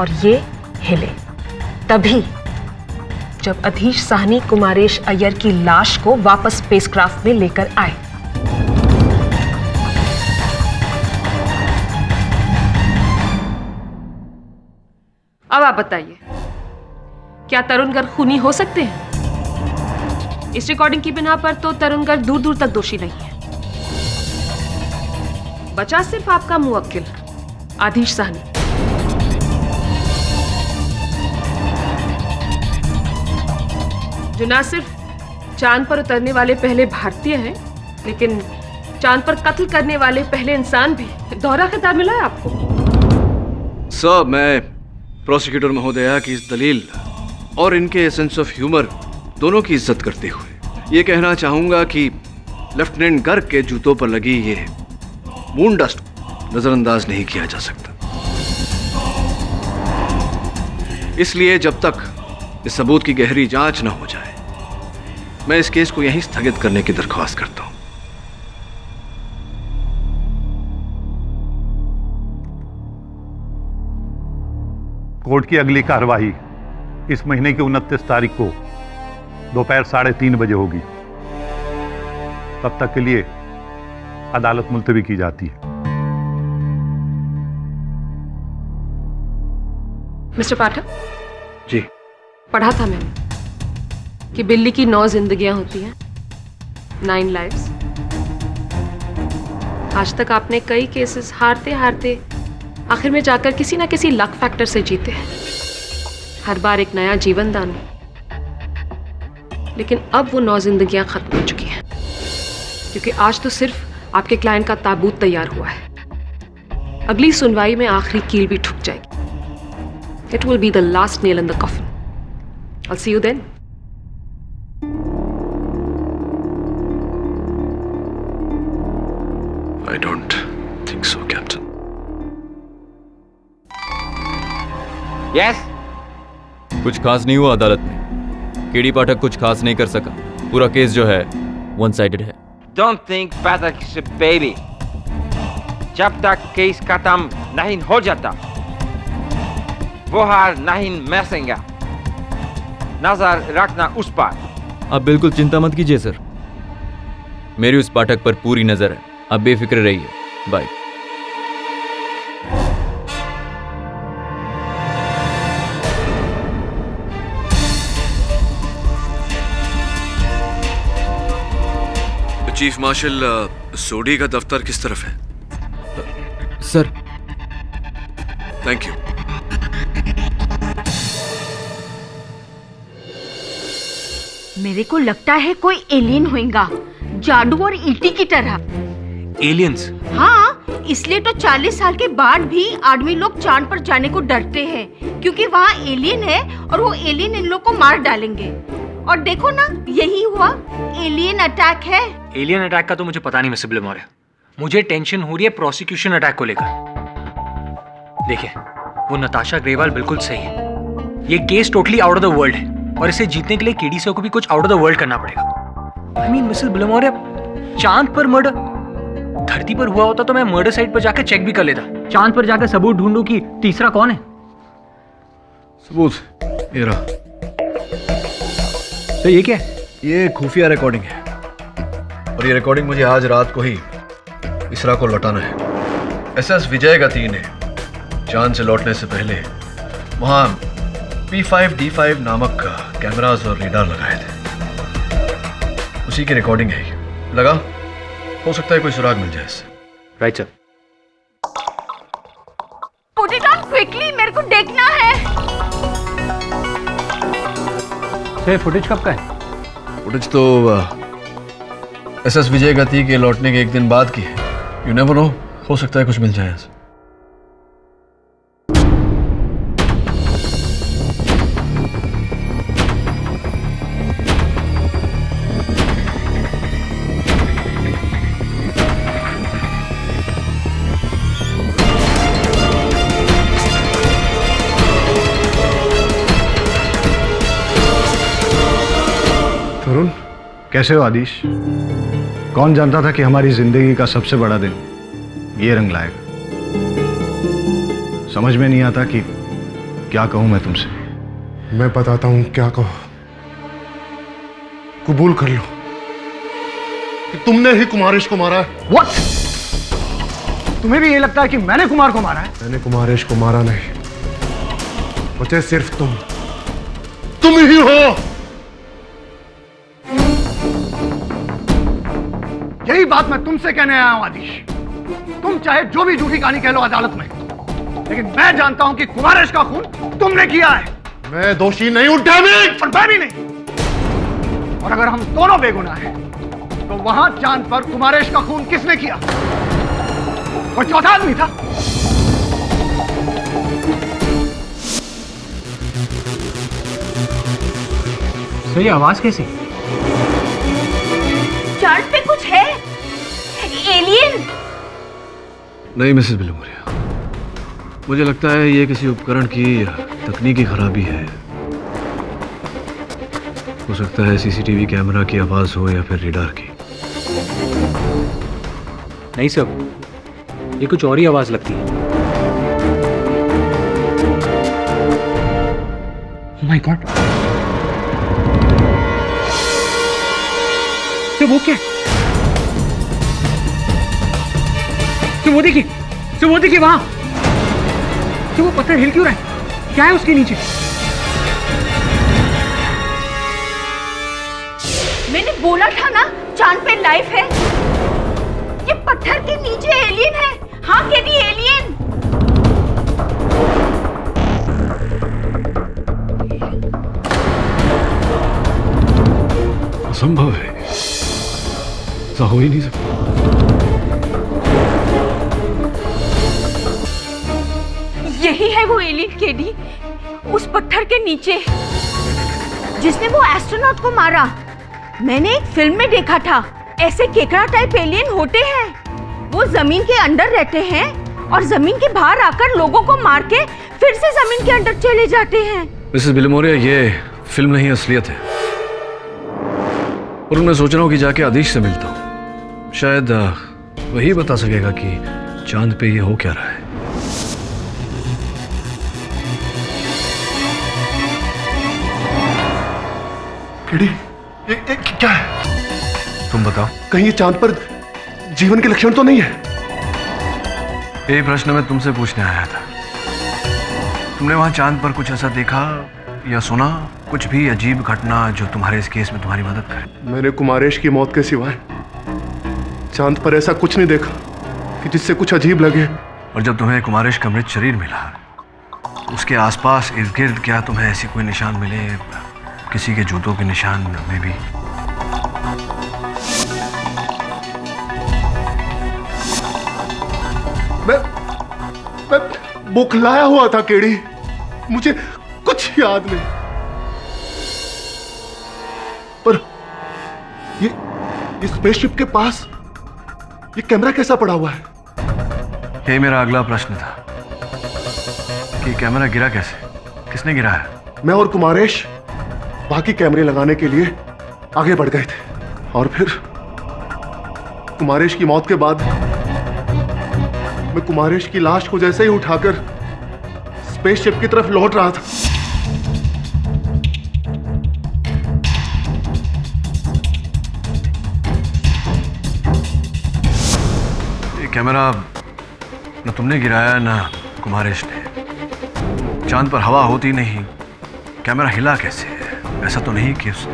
और ये हिले तभी जब अधीश साहनी कुमारेश अय्यर की लाश को वापस स्पेसक्राफ्ट में लेकर आए। अब आप बताइए, क्या तरुण गर्ग खूनी हो सकते हैं? इस रिकॉर्डिंग की बिना पर तो तरुण गर्ग दूर दूर तक दोषी नहीं है। बचा सिर्फ आपका मुवक्किल आधीश साहनी। जो ना सिर्फ चांद पर उतरने वाले पहले भारतीय हैं, लेकिन चांद पर कत्ल करने वाले पहले इंसान भी। दोहरा खिताब मिला है आपको। सर, मैं प्रोसिक्यूटर महोदया की इस दलील और इनके सेंस ऑफ ह्यूमर दोनों की इज्जत करते हुए ये कहना चाहूंगा कि लेफ्टिनेंट गर्ग के जूतों पर लगी ये मून डस्ट नजरअंदाज नहीं किया जा सकता। इसलिए जब तक इस सबूत की गहरी जांच न हो जाए, मैं इस केस को यहीं स्थगित करने की दरख्वास्त करता हूं। कोर्ट की अगली कार्यवाही इस महीने की 29 तारीख को दोपहर 3:30 बजे होगी। तब तक के लिए अदालत मुलतवी की जाती है। मिस्टर पाठक जी, पढ़ा था मैंने कि बिल्ली की 9 जिंदगियां होती हैं, 9 लाइव्स। आज तक आपने कई केसेस हारते हारते आखिर में जाकर किसी ना किसी लक फैक्टर से जीते हैं। हर बार एक नया जीवन दान। लेकिन अब वो 9 जिंदगियां खत्म हो चुकी हैं, क्योंकि आज तो सिर्फ आपके क्लाइंट का ताबूत तैयार हुआ है। अगली सुनवाई में आखिरी कील भी ठुक जाएगी। It will be the last nail in the coffin. I'll see you then. I don't think so, Captain. Yes? कुछ खास नहीं हुआ अदालत में। केडी पाठक कुछ खास नहीं कर सका। पूरा केस जो है वन साइडेड है। Don't think Pathak is a baby. जब तक केस खत्म नहीं हो जाता, वो हार नहीं मैसेंगा। नजर रखना उस पर। आप बिल्कुल चिंता मत कीजिए सर, मेरी उस पाठक पर पूरी नजर है। आप बेफिक्र रहिए। बाय। चीफ मार्शल, सोडी का दफ्तर किस तरफ है? सर। Thank you. मेरे को लगता है कोई एलियन होगा, जादू और ईटी की तरह। एलियंस? हाँ, इसलिए तो 40 साल के बाद भी आदमी लोग चांद पर जाने को डरते हैं, क्योंकि वहाँ एलियन है और वो एलियन इन लोग को मार डालेंगे। और देखो ना, यही हुआ, एलियन अटैक है। एलियन अटैक का तो मुझे पता नहीं मिस्टर ब्लेमोरे। मुझे टेंशन हो रही है प्रोसिक्यूशन अटैक को लेकर। देखिए, वो नताशा ग्रेवाल बिल्कुल सही है। ये case totally out of the world है, और इसे जीतने के लिए केडी सर को भी कुछ आउट ऑफ द वर्ल्ड करना पड़ेगा। आई मीन मिसेस ब्लेमोरे, चांद पर मर्डर, धरती पर हुआ होता तो मैं मर्डर साइट पर जाकर चेक भी कर लेता। चांद पर जाकर सबूत ढूंढूं कि तीसरा कौन है। सबूत ये रहा। तो ये क्या है? ये खुफिया रिकॉर्डिंग है और ये रिकॉर्डिंग मुझे आज रात को ही इसरा को लौटाना है। एसएस विजय गति ने चांद से लौटने से पहले वहां P5D5 नामक कैमरास और रेडार लगाए थे। उसी की रिकॉर्डिंग है ये। लगा हो सकता है कोई सुराग मिल जाए इससे। Right sir. Put it on quickly, मेरे को देखना है। सर फुटेज कब का है? फुटेज तो एसएस विजय गति के लौटने के एक दिन बाद की है। यू नेवर नो, हो सकता है कुछ मिल जाए ऐसे। तरुण, कैसे हो आदिश? कौन जानता था कि हमारी जिंदगी का सबसे बड़ा दिन ये रंग लाएगा। समझ में नहीं आता कि क्या कहूं मैं तुमसे। मैं बताता हूं क्या कहो। कबूल कर लो कि तुमने ही कुमारेश को मारा है। What? तुम्हें भी ये लगता है कि मैंने कुमार को मारा है? मैंने कुमारेश को मारा नहीं, बचे सिर्फ तुम ही हो। यही बात मैं तुमसे कहने आया हूं आदिश। तुम चाहे जो भी झूठी कहानी कह लो अदालत में, लेकिन मैं जानता हूं कि कुमारेश का खून तुमने किया है। मैं दोषी नहीं हूं, डैम इट! और मैं भी नहीं। और अगर हम दोनों बेगुनाह हैं, तो वहां चांद पर कुमारेश का खून किसने किया? वो चौथा आदमी था। सही आवाज कैसी? चांद पे कुछ है? एलियन? नहीं मिसेस बिलमोरिया, मुझे लगता है ये किसी उपकरण की तकनीकी खराबी है। हो सकता है सीसीटीवी कैमरा की आवाज हो या फिर रेडार की। नहीं सर, ये कुछ और ही आवाज लगती है। माय गॉड, तो वो क्या? तो वो देखिए वहां। तो वो पत्थर हिल क्यों रहा है? क्या है उसके नीचे? मैंने बोला था ना, चांद पे लाइफ है। ये पत्थर के नीचे एलियन है। हाँ केडी, एलियन। असंभव है, ऐसा हो ही नहीं सकता। यही है वो एलियन केडी, उस पत्थर के नीचे, जिसने वो एस्ट्रोनॉट को मारा। मैंने एक फिल्म में देखा था, ऐसे केकड़ा टाइप एलियन होते हैं। वो जमीन के अंदर रहते हैं और जमीन के बाहर आकर लोगों को मार के फिर से जमीन के अंदर चले जाते हैं। मिसेस बिलमोरिया, ये फिल्म नहीं असलियत है। और मैं सोच रहा हूँ कि जाके आदिश से मिलता हूँ। शायद वही बता सकेगा कि चांद पे ये हो क्या रहा है। केडी, ये क्या है? तुम बताओ। कहीं ये चांद पर जीवन के लक्षण तो नहीं है? यही प्रश्न मैं तुमसे पूछने आया था। तुमने वहां चांद पर कुछ ऐसा देखा या सुना, कुछ भी अजीब घटना जो तुम्हारे इस केस में तुम्हारी मदद करे? मैंने कुमारेश की मौत के सिवाय चांद पर ऐसा कुछ नहीं देखा कि जिससे कुछ अजीब लगे। और जब तुम्हें कुमारेश का मृत शरीर मिला, उसके आसपास इर्द गिर्द क्या तुम्हें ऐसे कोई निशान मिले, किसी के जूतों के निशान में भी? मैं बुखलाया हुआ था केडी, मुझे कुछ याद नहीं। पर ये स्पेसशिप के पास ये कैमरा कैसा पड़ा हुआ है? यही मेरा अगला प्रश्न था कि कैमरा गिरा कैसे, किसने गिराया? मैं और कुमारेश बाकी कैमरे लगाने के लिए आगे बढ़ गए थे और फिर कुमारेश की मौत के बाद मैं कुमारेश की लाश को जैसे ही उठाकर स्पेसशिप की तरफ लौट रहा था, कैमरा न तुमने गिराया ना कुमारेश ने। चांद पर हवा होती नहीं, कैमरा हिला कैसे? ऐसा तो नहीं कि उस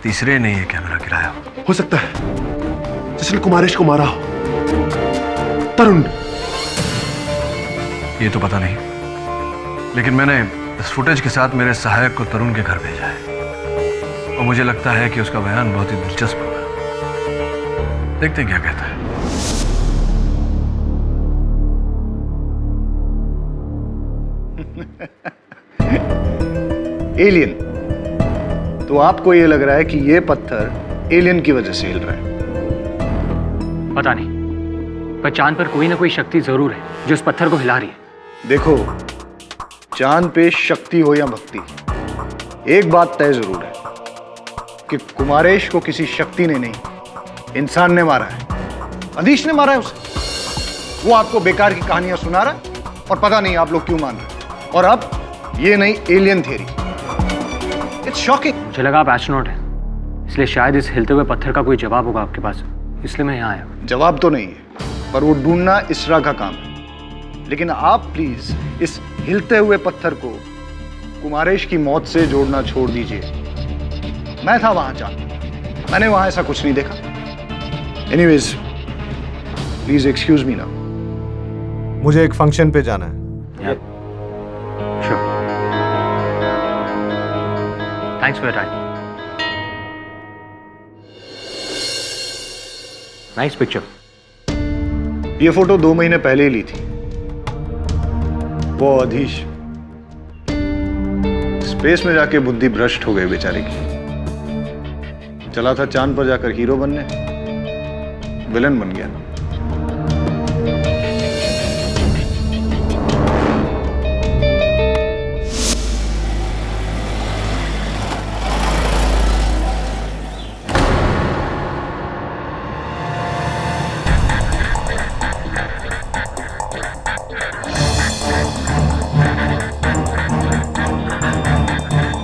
तीसरे ने ये कैमरा गिराया हो सकता है जिसने कुमारेश को मारा हो तरुण। ये तो पता नहीं, लेकिन मैंने इस फुटेज के साथ मेरे सहायक को तरुण के घर भेजा है और मुझे लगता है कि उसका बयान बहुत ही दिलचस्प होगा। देखते हैं क्या कहता है। एलियन। तो आपको ये लग रहा है कि ये पत्थर एलियन की वजह से हिल रहा है? पता नहीं, पर चांद पर कोई ना कोई शक्ति जरूर है जो इस पत्थर को हिला रही है। देखो, चांद पे शक्ति हो या भक्ति, एक बात तय जरूर है कि कुमारेश को किसी शक्ति ने नहीं, इंसान ने मारा है। अधीश ने मारा है उसे। वो आपको बेकार की कहानियां सुना रहा है और पता नहीं आप लोग क्यों मान रहे हैं। और अब ये नई एलियन थ्योरी, इट्स शॉकिंग। मुझे लगा आप एस्ट्रोनॉट हैं, इसलिए शायद इस हिलते हुए पत्थर का कोई जवाब होगा आपके पास, इसलिए मैं यहाँ आया। जवाब तो नहीं है, पर वो ढूंढना इसरा का काम है। लेकिन आप प्लीज इस हिलते हुए पत्थर को कुमारेश की मौत से जोड़ना छोड़ दीजिए। मैं था वहां चांद, मैंने वहां ऐसा कुछ नहीं देखा। एनीवेज, प्लीज एक्सक्यूज मी ना, मुझे एक फंक्शन पे जाना है। Thanks for your time. Nice picture. ये फोटो 2 महीने पहले ही ली थी। वो अधीश स्पेस में जाके बुद्धि भ्रष्ट हो गई बेचारे की। चला था चांद पर जाकर हीरो बनने, विलन बन गया।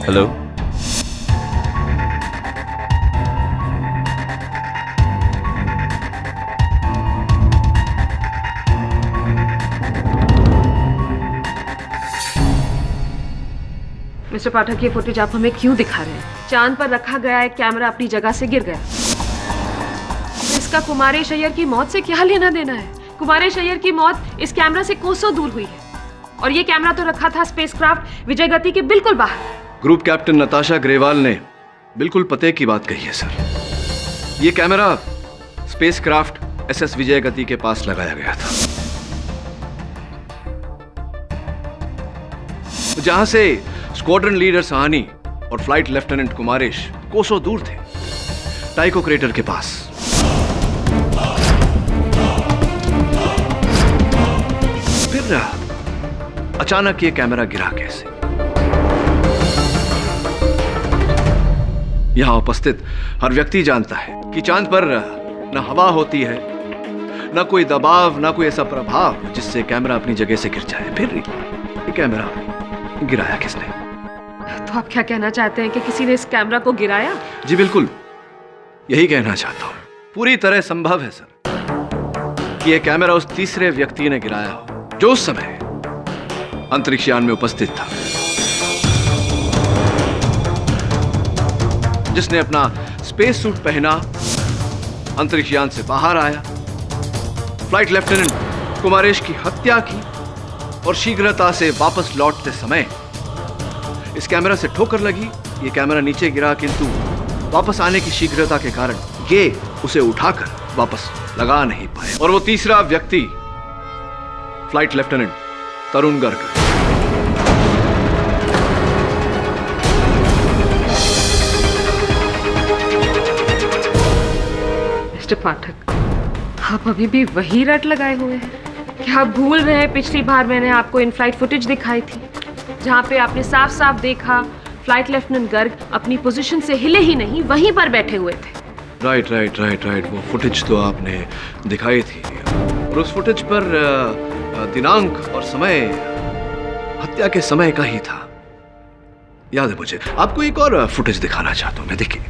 हेलो, मिस्टर पाठक, ये फुटेज आप हमें क्यों दिखा रहे हैं? चांद पर रखा गया एक कैमरा अपनी जगह से गिर गया। इसका कुमारेश अय्यर की मौत से क्या लेना देना है? कुमारेश अय्यर की मौत इस कैमरा से कोसों दूर हुई है और ये कैमरा तो रखा था स्पेसक्राफ्ट विजय गति के बिल्कुल बाहर। ग्रुप कैप्टन नताशा ग्रेवाल ने बिल्कुल पते की बात कही है सर। ये camera spacecraft SS Vijay Gati के पास लगाया गया था, जहां से स्क्वाड्रन लीडर सहानी और फ्लाइट लेफ्टिनेंट कुमारेश कोसों दूर थे, टाइको क्रेटर के पास। फिर अचानक ये कैमरा गिरा कैसे? यहां उपस्थित हर व्यक्ति जानता है कि चांद पर न हवा होती है, न कोई दबाव, न कोई ऐसा प्रभाव जिससे कैमरा अपनी जगह से गिर जाए। फिर ये कैमरा गिराया किसने? तो आप क्या कहना चाहते हैं कि किसी ने इस कैमरा को गिराया? जी बिल्कुल, यही कहना चाहता हूं। पूरी तरह संभव है सर कि यह कैमरा उस तीसरे व्यक्ति ने गिराया हो जो उस समय अंतरिक्ष यान में उपस्थित था, जिसने अपना स्पेस सूट पहना, अंतरिक्ष यान से बाहर आया, फ्लाइट लेफ्टिनेंट कुमारेश की हत्या की और शीघ्रता से वापस लौटते समय इस कैमरा से ठोकर लगी। ये कैमरा नीचे गिरा, किंतु वापस आने की शीघ्रता के कारण ये उसे उठाकर वापस लगा नहीं पाए। और वो तीसरा व्यक्ति flight lieutenant Tarun Garg. Mister पाठक, आप अभी भी वही रट लगाए हुए हैं? क्या आप भूल रहे हैं पिछली बार मैंने आपको इन फ्लाइट फुटेज दिखाई थी, जहां पे आपने साफ साफ देखा फ्लाइट लेफ्टिनेंट गर्ग अपनी पोजीशन से हिले ही नहीं, वहीं पर बैठे हुए थे। राइट। वो फुटेज तो आपने दिखाई थी और उस फुटेज पर दिनांक और समय हत्या के समय का ही था, याद है मुझे। आपको एक और फुटेज दिखाना चाहता हूं मैं, देखिए।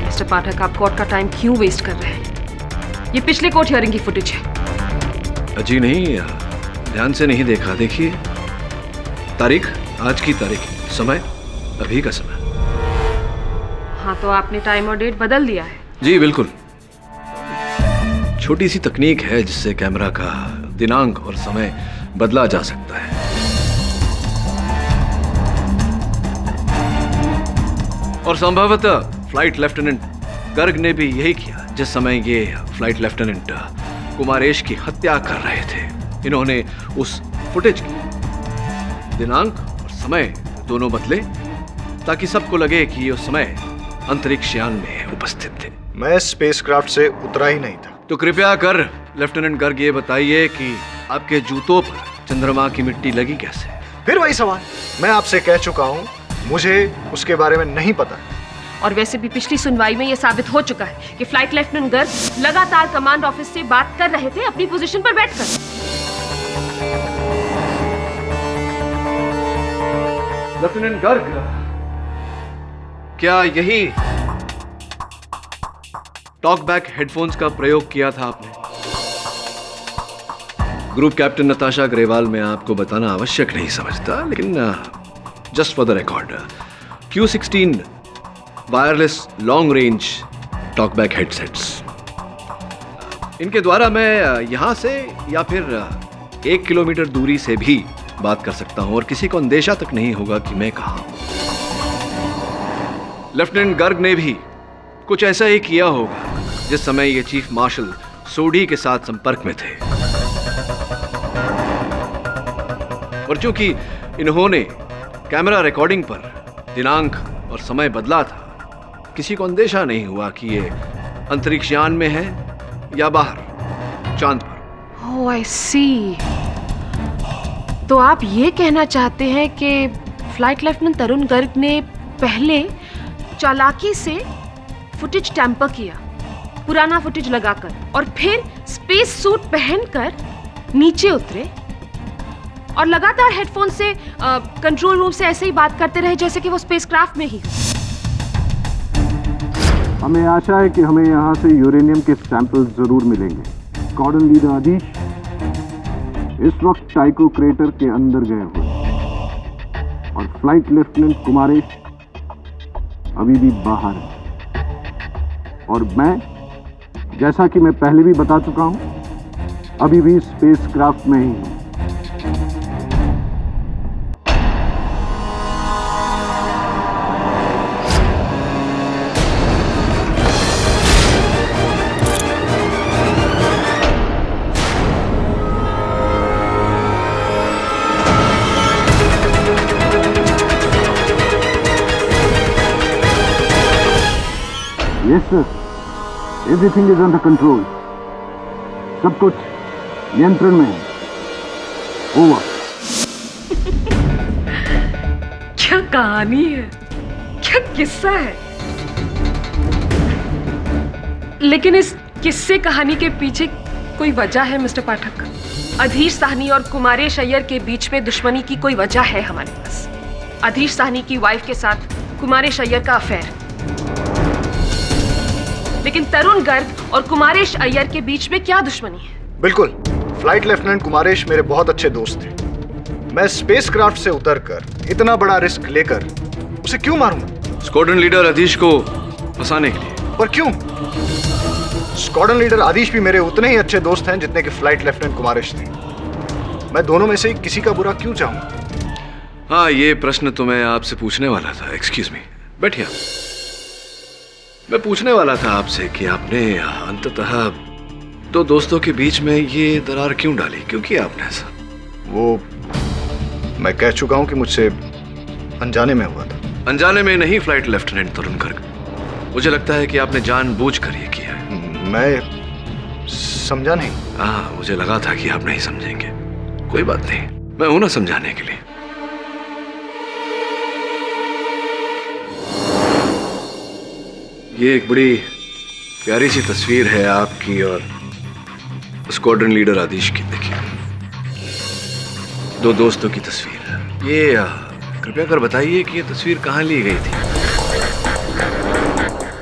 मिस्टर पाठक, आप कोर्ट का टाइम क्यों वेस्ट कर रहे हैं? ये पिछले कोर्ट हियरिंग की फुटेज है। जी नहीं, ध्यान से नहीं देखा। देखिए तारीख, आज की तारीख, समय अभी का समय। हाँ, तो आपने टाइम और डेट बदल दिया है। जी बिल्कुल, छोटी सी तकनीक है जिससे कैमरा का दिनांक और समय बदला जा सकता है। और संभवतः फ्लाइट लेफ्टिनेंट गर्ग ने भी यही किया जिस समय ये फ्लाइट लेफ्टिनेंट कुमारेश की हत्या कर रहे थे। इन्होंने उस फुटेज की दिनांक और समय दोनों बदले ताकि सबको लगे कि ये उस समय अंतरिक्ष यान में उपस्थित थे। मैं स्पेसक्राफ्ट से उतरा ही नहीं था। तो कृपया कर लेफ्टिनेंट गर्ग ये बताइए कि आपके जूतों पर चंद्रमा की मिट्टी लगी कैसे? फिर वही सवाल, मैं आपसे कह चुका हूँ मुझे उसके बारे में नहीं पता। और वैसे भी पिछली सुनवाई में यह साबित हो चुका है कि फ्लाइट लेफ्टिनेंट गर्ग लगातार कमांड ऑफिस से बात कर रहे थे अपनी पोजीशन पर बैठकर। लेफ्टिनेंट गर्ग, क्या यही टॉक बैक हेडफोन्स का प्रयोग किया था आपने? ग्रुप कैप्टन नताशा ग्रेवाल, मैं आपको बताना आवश्यक नहीं समझता, लेकिन just for the record, Q16 wireless long range talk back headsets, इनके द्वारा मैं यहां से या फिर 1 किलोमीटर दूरी से भी बात कर सकता हूं और किसी को अंदेशा तक नहीं होगा कि मैं कहां हूं। लेफ्टिनेंट गर्ग ने भी कुछ ऐसा ही किया होगा जिस समय ये चीफ मार्शल सोडी के साथ संपर्क में थे। और चूंकि इन्होंने कैमरा रिकॉर्डिंग पर दिनांक और समय बदला था, किसी को अंदेशा नहीं हुआ कि ये अंतरिक्ष यान में है या बाहर चांद पर। ओह, आई सी। तो आप ये कहना चाहते हैं कि फ्लाइट लेफ्टिनेंट तरुण गर्ग ने पहले चालाकी से फुटेज टैंपर किया, पुराना फुटेज लगाकर, और फिर स्पेस सूट पहनकर नीचे उतरे और लगातार हेडफोन से कंट्रोल रूम से ऐसे ही बात करते रहे जैसे कि वो स्पेसक्राफ्ट में ही। हमें आशा है कि हमें यहाँ से यूरेनियम के सैंपल जरूर मिलेंगे। स्क्वाड्रन लीडर आदिश इस वक्त टाइको क्रेटर के अंदर गए हुए और फ्लाइट लेफ्टिनेंट कुमारेश अभी भी बाहर है। और मैं, जैसा कि मैं पहले भी बता चुका हूं, अभी भी स्पेसक्राफ्ट में ही हूं। Yes, sir. Everything is under control. सब कुछ नियंत्रण में है। Over. क्या कहानी है, क्या किस्सा है। लेकिन इस किस्से कहानी के पीछे कोई वजह है मिस्टर पाठक। अधीर साहनी और कुमारेश अय्यर के बीच में दुश्मनी की कोई वजह है हमारे पास। अधीर साहनी की वाइफ के साथ कुमारेश अय्यर का अफेयर। लेकिन तरुण गर्ग और कुमारेश अय्यर के बीच में क्या दुश्मनी है? बिल्कुल, फ्लाइट लेफ्टिनेंट कुमारेश मेरे बहुत अच्छे दोस्त थे। मैं स्पेसक्राफ्ट से उतरकर इतना बड़ा रिस्क लेकर उसे क्यों मारूंगा? स्क्वाड्रन लीडर आदिश को फंसाने के लिए। पर क्यों? स्क्वाड्रन लीडर आदिश भी मेरे उतने ही अच्छे दोस्त हैं जितने कि फ्लाइट लेफ्टिनेंट कुमारेश थे। मैं दोनों में से किसी का बुरा क्यों चाहूंगा? हाँ, ये प्रश्न तो मैं आपसे पूछने वाला था। एक्सक्यूज मी, बैठिए। मैं पूछने वाला था आपसे कि आपने अंततः दो दोस्तों के बीच में ये दरार क्यों डाली? क्यों किया आपने ऐसा? वो मैं कह चुका हूं कि मुझसे अनजाने में हुआ था। अनजाने में नहीं फ्लाइट लेफ्टिनेंट तरुण गर्ग, मुझे लगता है कि आपने जानबूझ कर ये किया है। मैं समझा नहीं। हाँ, मुझे लगा था कि आप नहीं समझेंगे। कोई बात नहीं, मैं हूं ना समझाने के लिए। ये एक बड़ी प्यारी सी तस्वीर है आपकी और स्क्वाड्रन लीडर आदिश की। देखिए, दो दोस्तों की तस्वीर है ये। कृपया कर बताइए कि ये तस्वीर कहाँ ली गई थी?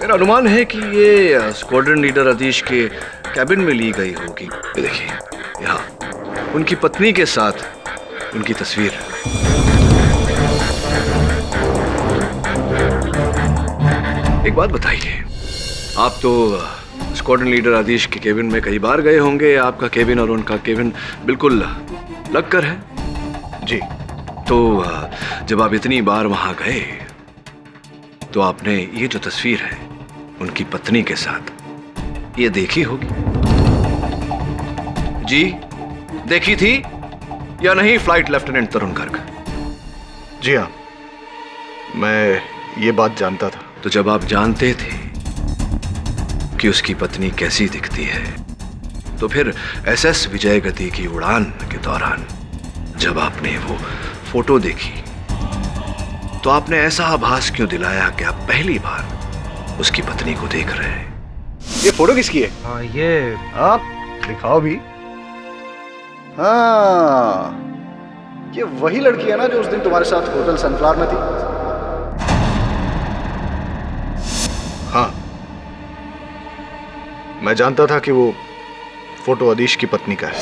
मेरा अनुमान है कि ये स्क्वाड्रन लीडर अदीश के कैबिन में ली गई होगी। ये देखिए यहाँ उनकी पत्नी के साथ उनकी तस्वीर। एक बात बताइए, आप तो स्क्वाड्रन लीडर आदिश के केबिन में कई बार गए होंगे। आपका केबिन और उनका केबिन बिल्कुल लगकर है। जी। तो जब आप इतनी बार वहां गए तो आपने ये जो तस्वीर है उनकी पत्नी के साथ ये देखी होगी। जी, देखी थी या नहीं फ्लाइट लेफ्टिनेंट तरुण गर्ग? जी हाँ, मैं ये बात जानता था। तो जब आप जानते थे कि उसकी पत्नी कैसी दिखती है, तो फिर एसएस विजय गति की उड़ान के दौरान जब आपने वो फोटो देखी तो आपने ऐसा आभास क्यों दिलाया कि आप पहली बार उसकी पत्नी को देख रहे हैं? ये फोटो किसकी है? ये आप दिखाओ भी। हाँ, ये वही लड़की है ना जो उस दिन तुम्हारे साथ होटल सनफ्लावर में थी? हाँ, मैं जानता था कि वो फोटो अदीश की पत्नी का है।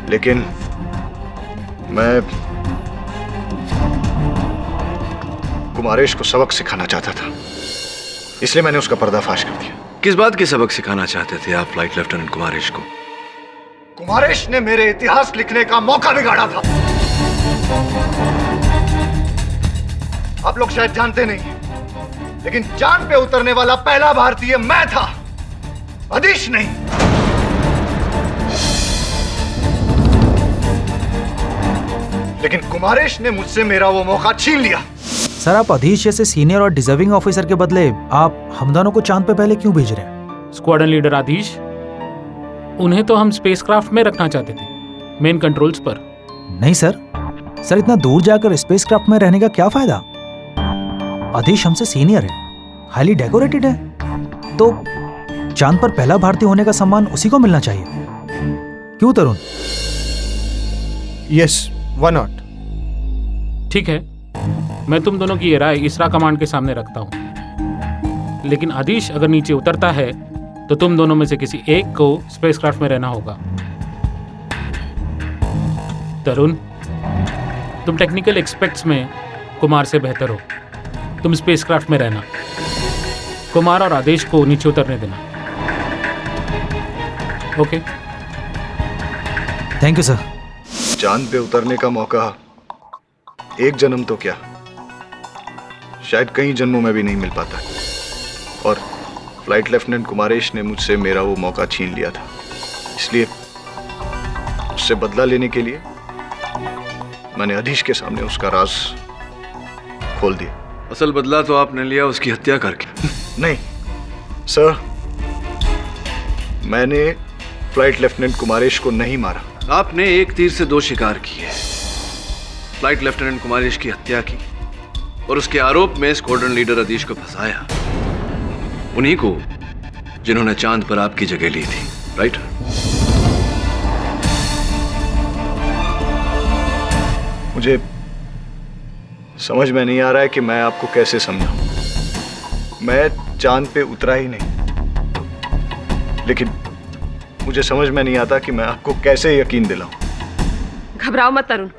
लेकिन मैं कुमारेश को सबक सिखाना चाहता था, इसलिए मैंने उसका पर्दाफाश कर दिया। किस बात के सबक सिखाना चाहते थे आप फ्लाइट लेफ्टिनेंट कुमारेश को? कुमारेश ने मेरे इतिहास लिखने का मौका बिगाड़ा था। आप लोग शायद जानते नहीं, लेकिन चांद पे उतरने वाला पहला भारतीय मैं था, अदीश नहीं। लेकिन कुमारेश ने मुझसे मेरा वो मौका छीन लिया। सर, आप अधीश जैसे सीनियर और डिजर्विंग ऑफिसर के बदले आप हम दोनों को चांद पे पहले क्यों भेज रहे हैं? स्क्वाड्रन लीडर आदिश, उन्हें तो हम स्पेसक्राफ्ट में रखना चाहते थे, मेन कंट्रोल्स पर। नहीं सर, इतना दूर जाकर स्पेसक्राफ्ट में रहने का क्या फायदा? अधीश हमसे सीनियर है, हाईली डेकोरेटेड है, तो चांद पर पहला भारतीय होने का सम्मान उसी को मिलना चाहिए। क्यों तरुण? Yes, why not? ठीक है, मैं तुम दोनों की ये राय इसरा कमांड के सामने रखता हूं, लेकिन आदिश अगर नीचे उतरता है तो तुम दोनों में से किसी एक को स्पेसक्राफ्ट में रहना होगा। तरुण, तुम टेक्निकल एक्सपेक्ट्स में कुमार से बेहतर हो, तुम स्पेसक्राफ्ट में रहना। कुमार और आदेश को नीचे उतरने देना। ओके? Thank you sir. चांद पे उतरने का मौका एक जन्म तो क्या, शायद कई जन्मों में भी नहीं मिल पाता। और फ्लाइट लेफ्टिनेंट कुमारेश ने मुझसे मेरा वो मौका छीन लिया था, इसलिए उससे बदला लेने के लिए मैंने अधीश के सामने उसका राज खोल दिया। असल बदला तो आपने लिया उसकी हत्या करके। नहीं सर, मैंने फ्लाइट लेफ्टिनेंट कुमारेश को नहीं मारा। आपने एक तीर से दो शिकार किए। फ्लाइट लेफ्टिनेंट कुमारेश की हत्या की और उसके आरोप में स्क्वाड्रन लीडर अदीश को फंसाया, उन्हीं को जिन्होंने चांद पर आपकी जगह ली थी, राइट? मुझे समझ में नहीं आ रहा है कि मैं आपको कैसे समझाऊं। मैं चांद पे उतरा ही नहीं, लेकिन मुझे समझ में नहीं आता कि मैं आपको कैसे यकीन दिलाऊं। घबराओ मत तरुण,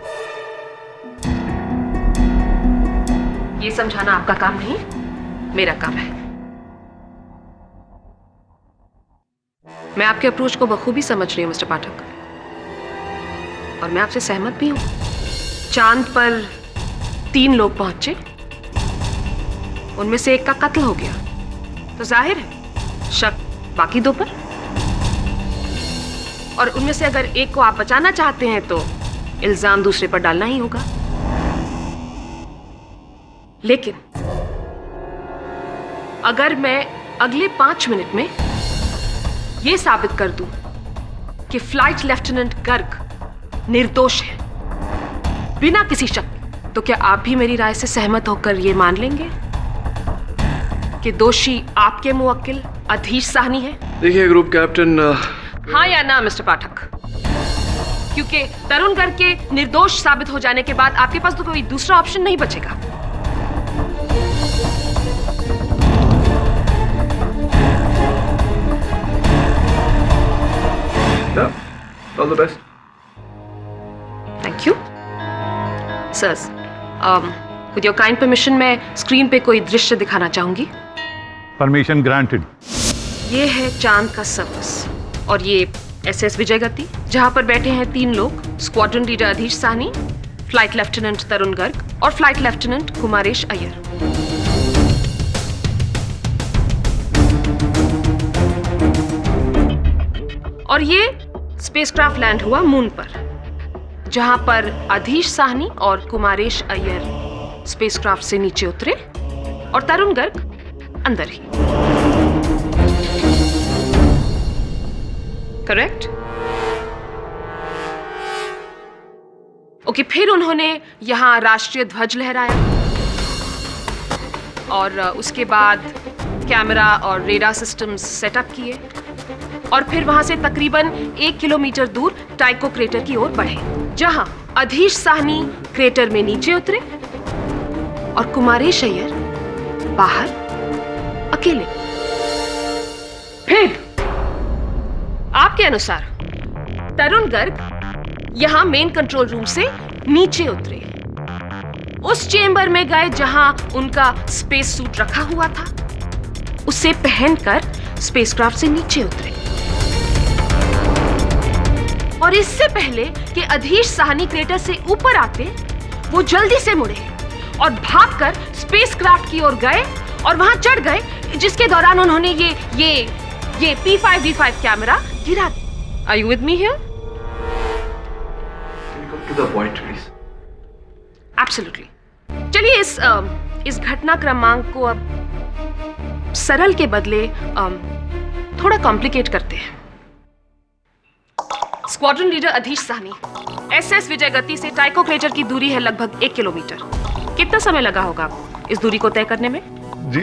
ये समझाना आपका काम नहीं, मेरा काम है। मैं आपके अप्रोच को बखूबी समझ रही हूं मिस्टर पाठक, और मैं आपसे सहमत भी हूं। चांद पर 3 लोग पहुंचे, उनमें से एक का कत्ल हो गया, तो जाहिर है शक बाकी 2 पर। और उनमें से अगर एक को आप बचाना चाहते हैं तो इल्जाम दूसरे पर डालना ही होगा। लेकिन अगर मैं अगले 5 मिनट में यह साबित कर दूं कि फ्लाइट लेफ्टिनेंट गर्ग निर्दोष है बिना किसी शक, तो क्या आप भी मेरी राय से सहमत होकर यह मान लेंगे कि दोषी आपके मुवक्किल अधीश साहनी है? देखिए ग्रुप कैप्टन, हाँ या ना मिस्टर पाठक? क्योंकि तरुण गर्ग के निर्दोष साबित हो जाने के बाद आपके पास तो कोई दूसरा ऑप्शन नहीं बचेगा। All the best. Thank you sir. With your kind permission मैं स्क्रीन पे कोई दृश्य दिखाना चाहूंगी। Permission granted. ये है चांद का सर्विस और ये SS विजय गति, जहां पर बैठे हैं 3 लोग, squadron leader Adhish Sahni, flight lieutenant Tarun Garg और फ्लाइट लेफ्टिनेंट कुमारेश अय्यर। और ये स्पेसक्राफ्ट लैंड हुआ मून पर, जहां पर अधीश साहनी और कुमारेश अय्यर स्पेसक्राफ्ट से नीचे उतरे और तरुण गर्ग अंदर ही। करेक्ट? ओके, फिर उन्होंने यहां राष्ट्रीय ध्वज लहराया और उसके बाद कैमरा और रेडार सिस्टम्स सेटअप किए और फिर वहां से तकरीबन 1 किलोमीटर दूर टाइको क्रेटर की ओर बढ़े, जहां अधीश साहनी क्रेटर में नीचे उतरे और कुमारेश अय्यर बाहर अकेले। फिर आपके अनुसार तरुण गर्ग यहां मेन कंट्रोल रूम से नीचे उतरे, उस चेंबर में गए जहां उनका स्पेस सूट रखा हुआ था, उसे पहनकर स्पेसक्राफ्ट से नीचे उतरे और इससे पहले कि अधीश साहनी क्रेटर से ऊपर आते, वो जल्दी से मुड़े और भागकर स्पेसक्राफ्ट की ओर गए और वहां चढ़ गए, जिसके दौरान उन्होंने ये P5D5 कैमरा गिरा दिया। Are you with me here? To the point, please. Absolutely. चलिए इस घटना क्रमांक को अब सरल के बदले थोड़ा कॉम्प्लिकेट करते हैं। Squadron leader Adhish Sahni, SS विजय गति से टाइको क्रेटर की दूरी है लगभग 1 किलोमीटर। कितना समय लगा होगा इस दूरी को तय करने में? जी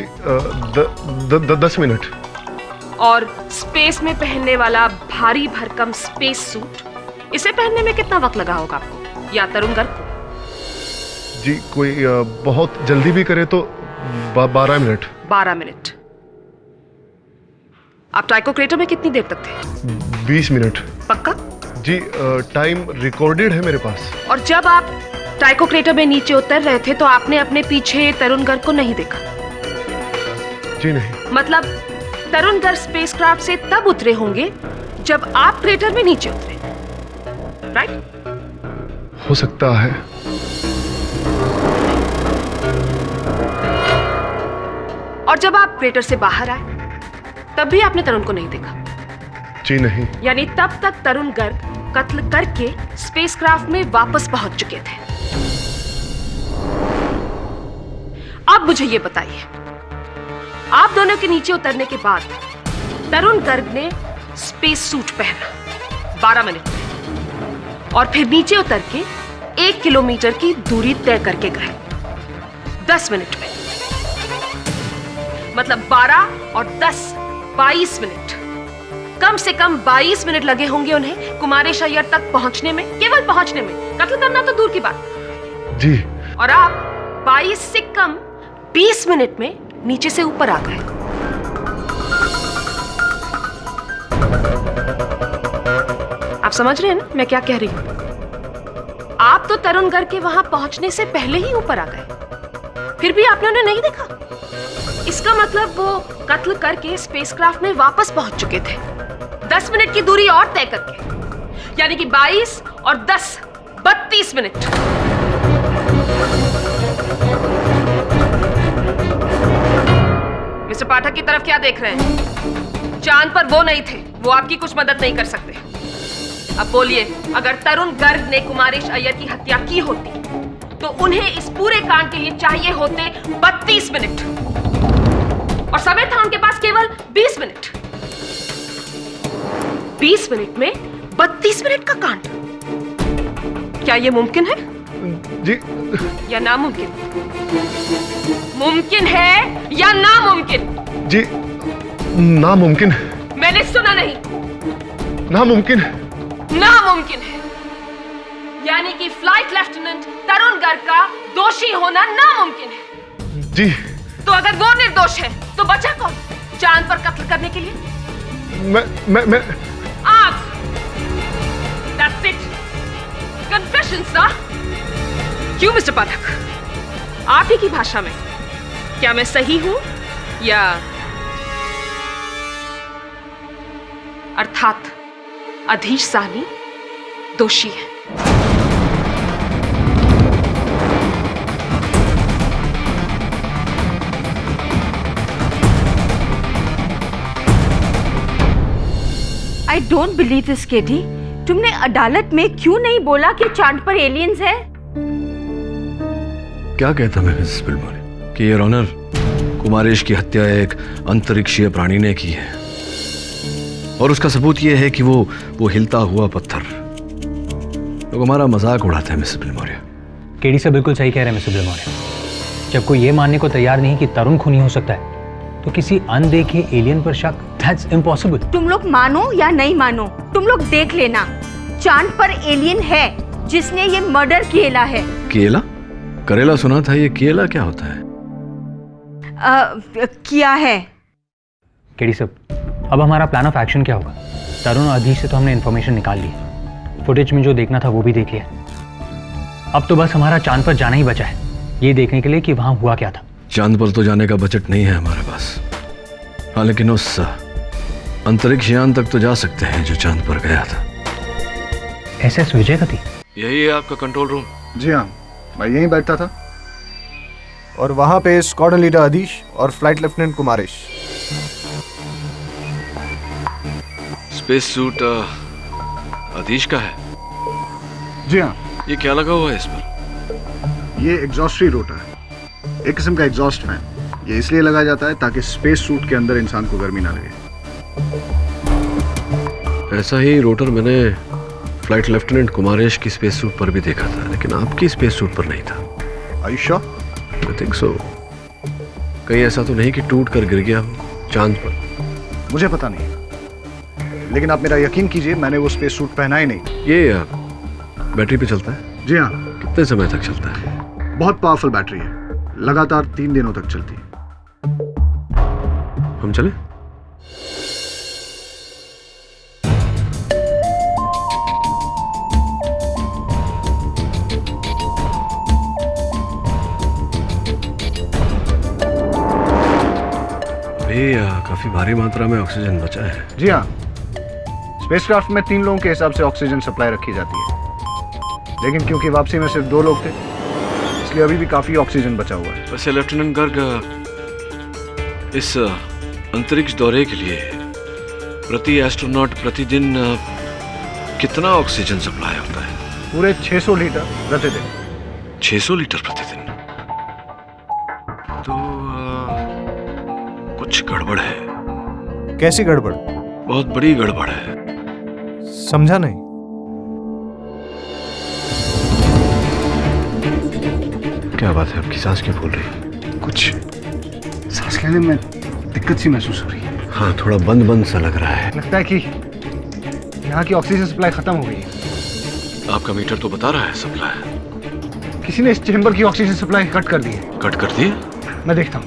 10 मिनट। और स्पेस में पहनने वाला भारी भरकम स्पेस सूट, इसे पहनने में कितना वक्त लगा होगा आपको या तरुण गर्ग को? जी कोई बहुत जल्दी भी करे तो 12 मिनट। 12 मिनट। आप टाइको क्रेटर में कितनी देर तक थे? 20 मिनट। पक्का? जी टाइम रिकॉर्डेड है मेरे पास। और जब आप टाइको क्रेटर में नीचे उतर रहे थे तो आपने अपने पीछे तरुण गर्ग को नहीं देखा? जी नहीं। मतलब तरुण गर्ग स्पेसक्राफ्ट से तब उतरे होंगे जब आप क्रेटर में नीचे उतरे, राइट? हो सकता है। और जब आप क्रेटर से बाहर आए तब भी आपने तरुण को नहीं देखा? जी नहीं। यानी तब तक तरुण गर्ग कत्ल करके स्पेसक्राफ्ट में वापस पहुंच चुके थे। अब मुझे ये बताइए, आप दोनों के नीचे उतरने के बाद तरुण गर्ग ने स्पेस सूट पहना 12 मिनट में और फिर नीचे उतर के 1 किलोमीटर की दूरी तय करके गए 10 मिनट में। मतलब 12 और 10 22 मिनट। कम से कम 22 मिनट लगे होंगे उन्हें कुमारेश अय्यर तक पहुंचने में, केवल पहुंचने में। कत्ल करना तो दूर की बात। जी। और आप 22 से कम 20 मिनट में नीचे से ऊपर आ गए। आप समझ रहे हैं ना मैं क्या कह रही हूं? आप तो तरुण गर्ग के वहां पहुंचने से पहले ही ऊपर आ गए, फिर भी आपने उन्हें नहीं देखा। इसका मतलब वो कत्ल करके स्पेसक्राफ्ट में वापस पहुंच चुके थे 10 मिनट की दूरी और तय करके, यानी कि 22 और 10 32 मिनट। मिस्टर पाठक की तरफ क्या देख रहे हैं? चांद पर वो नहीं थे, वो आपकी कुछ मदद नहीं कर सकते। अब बोलिए, अगर तरुण गर्ग ने कुमारेश अय्यर की हत्या की होती तो उन्हें इस पूरे कांड के लिए चाहिए होते 32 मिनट और समय था उनके पास केवल 20 मिनट। 20 मिनट में 32 मिनट का कांड, क्या यह मुमकिन है? जी। या नामुमकिन? मुमकिन है या नामुमकिन? जी नामुमकिन। मैंने सुना नहीं। नामुमकिन। नामुमकिन है। यानी कि फ्लाइट लेफ्टिनेंट तरुण गर्ग का दोषी होना नामुमकिन है। जी। तो अगर वो निर्दोष है तो बचा कौन चांद पर कत्ल करने के लिए? मैं आप। That's it. Confessions ना? क्यों मिस्टर पाठक? आप ही की भाषा में क्या मैं सही हूं या अर्थात अधीश साहनी दोषी है? आई डोंट बिलीव दिस केटी। तुमने अदालत में क्यों नहीं बोला कि चांद पर एलियंस है? क्या कहता मैं मिसेस बिलमोरे कि योर ऑनर, कुमारेश की हत्या एक अंतरिक्षीय प्राणी ने की है और उसका सबूत यह है कि वो हिलता हुआ पत्थर। लोग हमारा मजाक उड़ाते हैं मिसेस बिलमोरे। केडी से बिल्कुल सही कह रहे हैं मिस्टर बिलमोरे। जब कोई ये मानने को तैयार नहीं कि तरुण खूनी हो सकता है तो किसी अनदेखे एलियन पर शक, दैट्स इम्पॉसिबल। तुम लोग मानो या नहीं मानो, तुम लोग देख लेना, चांद पर एलियन है जिसने ये मर्डर किया है। केला? करेला सुना था, ये केला क्या होता है? किया है। केडी साहब, अब हमारा प्लान ऑफ एक्शन क्या होगा? तरुण और अधीश से तो हमने इन्फॉर्मेशन निकाल ली, फुटेज में जो देखना था वो भी देख लिया। अब तो बस हमारा चांद पर जाना ही बचा है, ये देखने के लिए कि वहां हुआ क्या था। चांद पर तो जाने का बजट नहीं है हमारे पास। हाँ, लेकिन उस अंतरिक्ष यान तक तो जा सकते हैं जो चांद पर गया था। SS विजय गति? यही है आपका कंट्रोल रूम? जी हाँ, मैं यहीं बैठता था और वहां पे स्क्वाड्रन लीडर अधीश और flight lieutenant Kumaresh. Space suit Adhish का है? जी हाँ। ये क्या लगा हुआ है इस पर? ये एग्जॉस्ट रोटर है, एक किस्म का एग्जॉस्ट फैन। ये इसलिए लगाया जाता है ताकि स्पेस सूट के अंदर इंसान को गर्मी ना लगे। ऐसा ही रोटर मैंने फ्लाइट लेफ्टिनेंट कुमारेश की स्पेस सूट पर भी देखा था, लेकिन आपकी स्पेस सूट पर नहीं था। Are you sure? I think so. कहीं ऐसा तो नहीं कि टूट कर गिर गया हो चांद पर? मुझे पता नहीं, लेकिन आप मेरा यकीन कीजिए, मैंने वो स्पेस सूट पहना ही नहीं। ये बैटरी पे चलता है? जी हाँ। कितने समय तक चलता है? बहुत पावरफुल बैटरी है, लगातार 3 दिनों तक चलती है। हम चले? अभी काफी भारी मात्रा में ऑक्सीजन बचा है। जी हाँ, स्पेसक्राफ्ट में 3 लोगों के हिसाब से ऑक्सीजन सप्लाई रखी जाती है, लेकिन क्योंकि वापसी में सिर्फ 2 लोग थे इसलिए अभी भी काफी ऑक्सीजन बचा हुआ है। वैसे लेफ्टिनेंट गर्ग, इस अंतरिक्ष दौरे के लिए प्रति एस्ट्रोनॉट प्रतिदिन कितना ऑक्सीजन सप्लाई होता है? पूरे 600 लीटर प्रतिदिन। 600 लीटर प्रतिदिन? तो कुछ गड़बड़ है। कैसी गड़बड़? बहुत बड़ी गड़बड़ है। समझा नहीं। क्या बात है, आपकी सांस क्यों फूल रही है? कुछ सांस लेने में दिक्कत सी महसूस हो रही है। हाँ, थोड़ा बंद बंद सा लग रहा है। लगता है कि यहाँ की ऑक्सीजन सप्लाई खत्म हो गई है। आपका मीटर तो बता रहा है सप्लाई। किसी ने इस चेंबर की ऑक्सीजन सप्लाई कट कर दी है। कट कर दी? मैं देखता हूँ।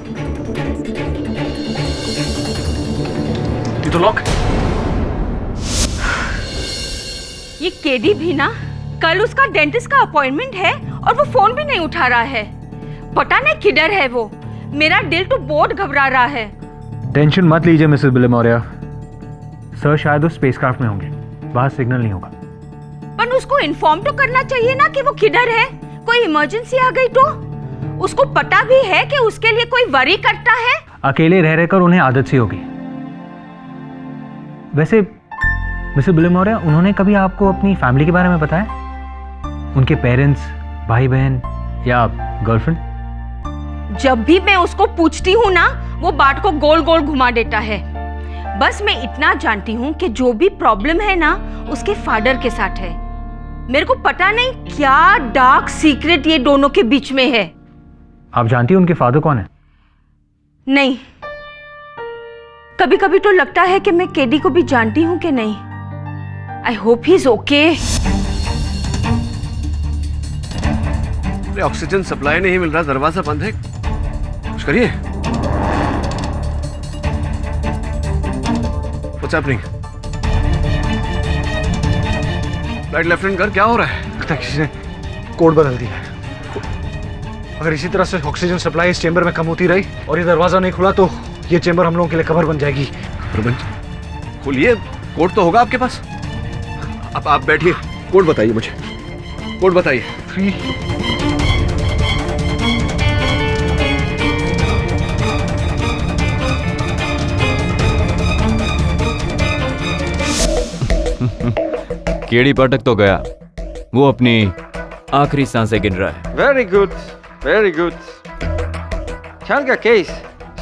ये तो लॉक। ये केडी भी ना, कल उसका डेंटिस्ट का अपॉइंटमेंट है और वो फोन भी नहीं उठा रहा है। पता नहीं किधर है वो। मेरा दिल तो बहुत घबरा रहा है। टेंशन मत लीजिए मिसेस बिलेमोरिया, सर शायद उस स्पेसक्राफ्ट में होंगे, वहां सिग्नल नहीं होगा। पर उसको इन्फॉर्म तो करना चाहिए ना कि वो किधर है। कोई इमरजेंसी आ गई तो? उसको पता भी है कि उसके लिए कोई वरी करता है। अकेले रह रहकर उन्हें आदत सी होगी। वैसे मिसेस बिलेमोरिया, उन्होंने कभी आपको अपनी फैमिली के बारे में बताया? उनके पेरेंट्स, भाई बहन या गर्लफ्रेंड? जब भी मैं उसको पूछती हूँ ना, वो बात को गोल गोल घुमा देता है। बस मैं इतना जानती हूँ कि जो भी प्रॉब्लम है ना, उसके फादर के साथ है। मेरे को पता नहीं क्या डार्क सीक्रेट ये दोनों के बीच में है। आप जानती हैं उनके फादर कौन है? नहीं, कभी कभी तो लगता है कि मैं केडी को भी जानती हूँ कि नहीं। I hope he is okay. अरे ऑक्सीजन सप्लाई नहीं मिल रहा, दरवाजा बंद है, कुछ करिए। What's happening? Flight lieutenant Garg, क्या हो रहा है? लगता है किसी ने कोड बदल दिया है। अगर इसी तरह से ऑक्सीजन सप्लाई इस चेंबर में कम होती रही और ये दरवाजा नहीं खुला तो ये चेंबर हम लोगों के लिए कवर बन जाएगी। खोलिए, कोड तो होगा आपके पास। अब आप बैठिए, कोड बताइए मुझे, कोड बताइए। 3 केडी पाठक तो गया, वो अपनी आखिरी सांसें गिन रहा है। Very good, very good. चांद का केस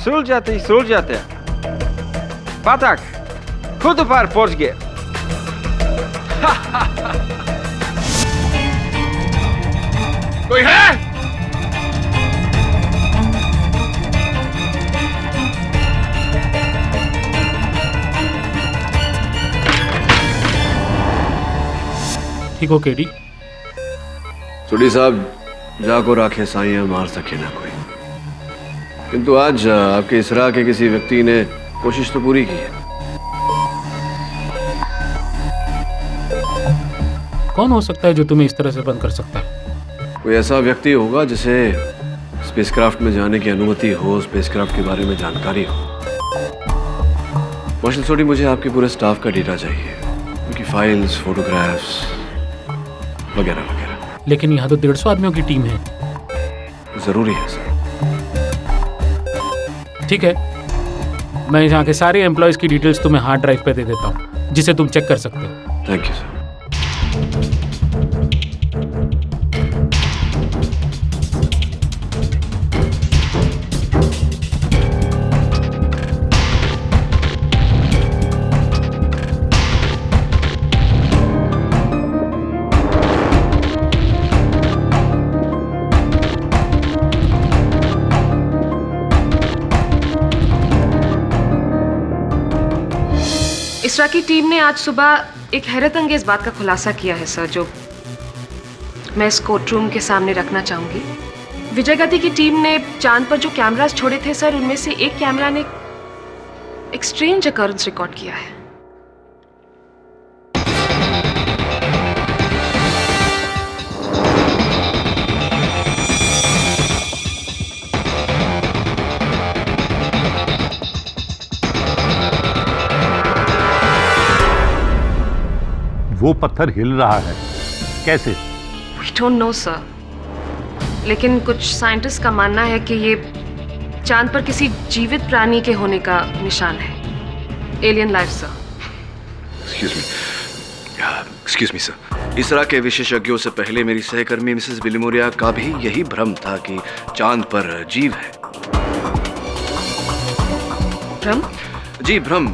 सुलझ जाते। पाठक खुद पार पहुंच गया। कोई है? ठीक हो केडी? सुडी साहब, जाको राखे साइयां मार सके ना कोई, किंतु आज आपके इसरा के किसी व्यक्ति ने कोशिश तो पूरी की है। कौन हो सकता है जो तुम्हें इस तरह से बंद कर सकता है? कोई ऐसा व्यक्ति होगा जिसे स्पेसक्राफ्ट में जाने की अनुमति हो, स्पेसक्राफ्ट के बारे में जानकारी हो। मार्शल सोडी, मुझे आपके पूरे स्टाफ का डेटा चाहिए, उनकी फाइल्स, फोटोग्राफ्स वगैरह वगैरह। लेकिन यहाँ तो 150 आदमियों की टीम है। जरूरी है सर। ठीक है, मैं यहाँ के सारे एम्प्लॉयज की डिटेल्स तुम्हें हार्ड ड्राइव पे दे देता हूँ, जिसे तुम चेक कर सकते हो। Thank you sir. इसरा की टीम ने आज सुबह एक हैरत अंगेज बात का खुलासा किया है सर, जो मैं इस कोर्ट रूम के सामने रखना चाहूंगी। विजय गति की टीम ने चांद पर जो कैमरास छोड़े थे सर, उनमें से एक कैमरा ने एक स्ट्रेंज अकरेंस रिकॉर्ड किया है। वो पत्थर हिल रहा है, कैसे? We don't know sir, लेकिन कुछ साइंटिस्ट का मानना है कि ये चांद पर किसी जीवित प्राणी के होने का निशान है। Alien life sir. Excuse me sir, इसरा के विशेषज्ञों से पहले मेरी सहकर्मी मिसेस बिलिमोरिया का भी यही भ्रम था कि चांद पर जीव है। भ्रम? जी भ्रम,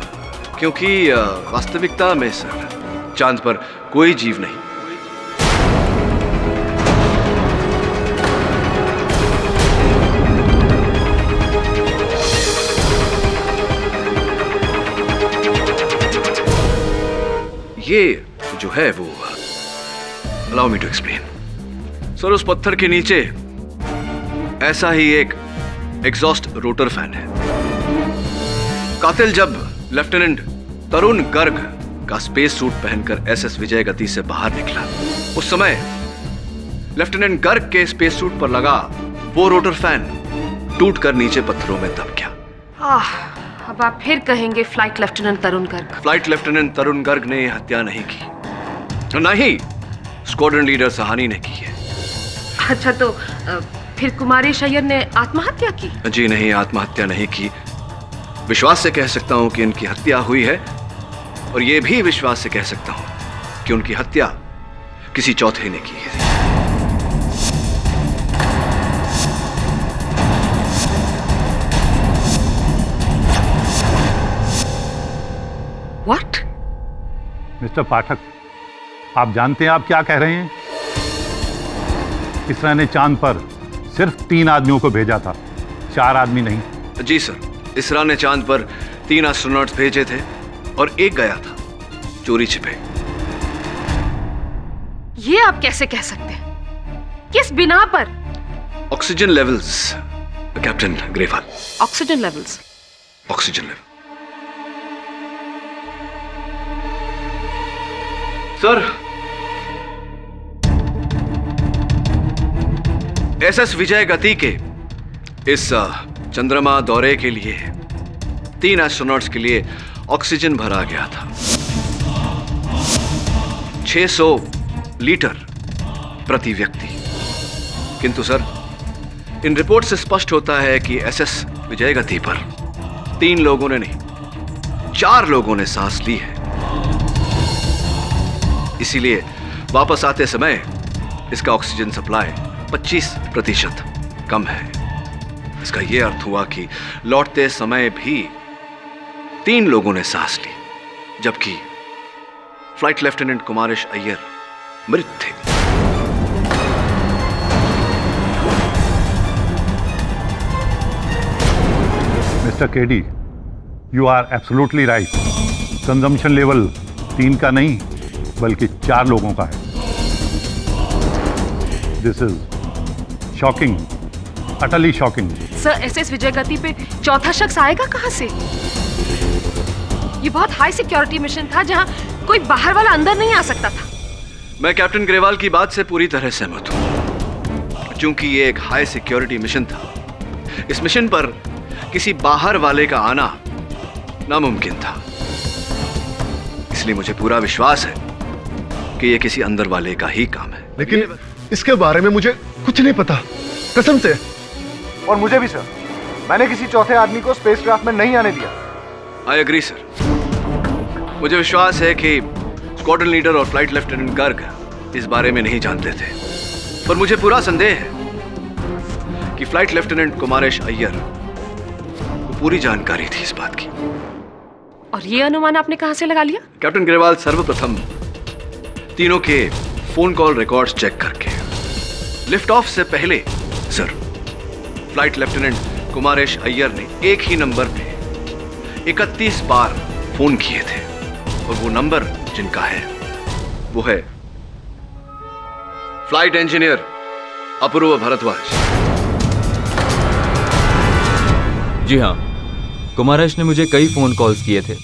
क्योंकि वास्तविकता में सर चांद पर कोई जीव नहीं। ये जो है वो, allow me to explain sir. उस पत्थर के नीचे ऐसा ही एक एग्जॉस्ट रोटर फैन है। कातिल जब लेफ्टिनेंट तरुण गर्ग का स्पेस सूट पहनकर एसएस विजय गति से बाहर निकला, उस समय लेफ्टिनेंट गर्ग के स्पेस सूट पर लगा वो रोटर फैन टूटकर नीचे पत्थरों में दब गया। अब आप फिर कहेंगे flight lieutenant Tarun Garg. Flight lieutenant Tarun Garg ने यह हत्या नहीं की, न ही स्क्वाड्रन लीडर सहानी ने की है। अच्छा, तो फिर कुमारी शैयर ने आत्महत्या की? जी नहीं, आत्महत्या नहीं की। विश्वास से कह सकता हूं कि इनकी हत्या हुई है, और यह भी विश्वास से कह सकता हूं कि उनकी हत्या किसी चौथे ने की है। What? मिस्टर पाठक, आप जानते हैं आप क्या कह रहे हैं? इसरा ने चांद पर सिर्फ 3 आदमियों को भेजा था, 4 आदमी नहीं। जी सर, इसरा ने चांद पर 3 एस्ट्रोनॉट्स भेजे थे और एक गया था चोरी छिपे। ये आप कैसे कह सकते हैं? किस बिना पर oxygen levels captain Grewal. Oxygen levels. Oxygen level sir, SS Vijay Gati के इस चंद्रमा दौरे के लिए 3 एस्ट्रोनॉट्स के लिए ऑक्सीजन भरा गया था 600 लीटर प्रति व्यक्ति। किंतु सर, इन रिपोर्ट से स्पष्ट होता है कि एसएस विजय गति पर 3 लोगों ने नहीं 4 लोगों ने सांस ली है। इसीलिए वापस आते समय इसका ऑक्सीजन सप्लाई 25% कम है। इसका यह अर्थ हुआ कि लौटते समय भी 3 लोगों ने सांस ली, जबकि फ्लाइट लेफ्टिनेंट कुमारेश अय्यर मृत थे। Mister KD, you are absolutely right. Consumption level 3 का नहीं बल्कि 4 लोगों का है। This is shocking, utterly shocking. Sir, SS Vijay Gati पे चौथा शख्स आएगा कहां से? ये बहुत हाई सिक्योरिटी मिशन था जहां कोई बाहर वाला अंदर नहीं आ सकता था। मैं कैप्टन ग्रेवाल की बात से पूरी तरह सहमत हूं। चूंकि ये एक हाई सिक्योरिटी मिशन था, इस मिशन पर किसी बाहर वाले का आना नामुमकिन था। इसलिए मुझे पूरा विश्वास है कि ये किसी अंदर वाले का ही काम है। लेकिन इसके बारे में मुझे कुछ नहीं पता, कसम से। और मुझे भी सर, मैंने किसी चौथे आदमी को स्पेसक्राफ्ट में नहीं आने दिया। I agree sir. मुझे विश्वास है कि स्क्वाड्रन लीडर और फ्लाइट लेफ्टिनेंट गर्ग इस बारे में नहीं जानते थे, पर मुझे पूरा संदेह है कि फ्लाइट लेफ्टिनेंट कुमारेश अय्यर को पूरी जानकारी थी इस बात की। और ये अनुमान आपने कहां से लगा लिया? कैप्टन ग्रेवाल सर्वप्रथम तीनों के फोन कॉल रिकॉर्ड्स चेक करके लिफ्ट ऑफ से पहले sir, flight lieutenant Kumaresh Iyer ने एक ही नंबर पे 31 बार फोन किए थे, और वो नंबर जिनका है वो है फ्लाइट इंजीनियर अपूर्व भारद्वाज। जी हाँ, कुमारेश ने मुझे कई फोन कॉल्स किए थे।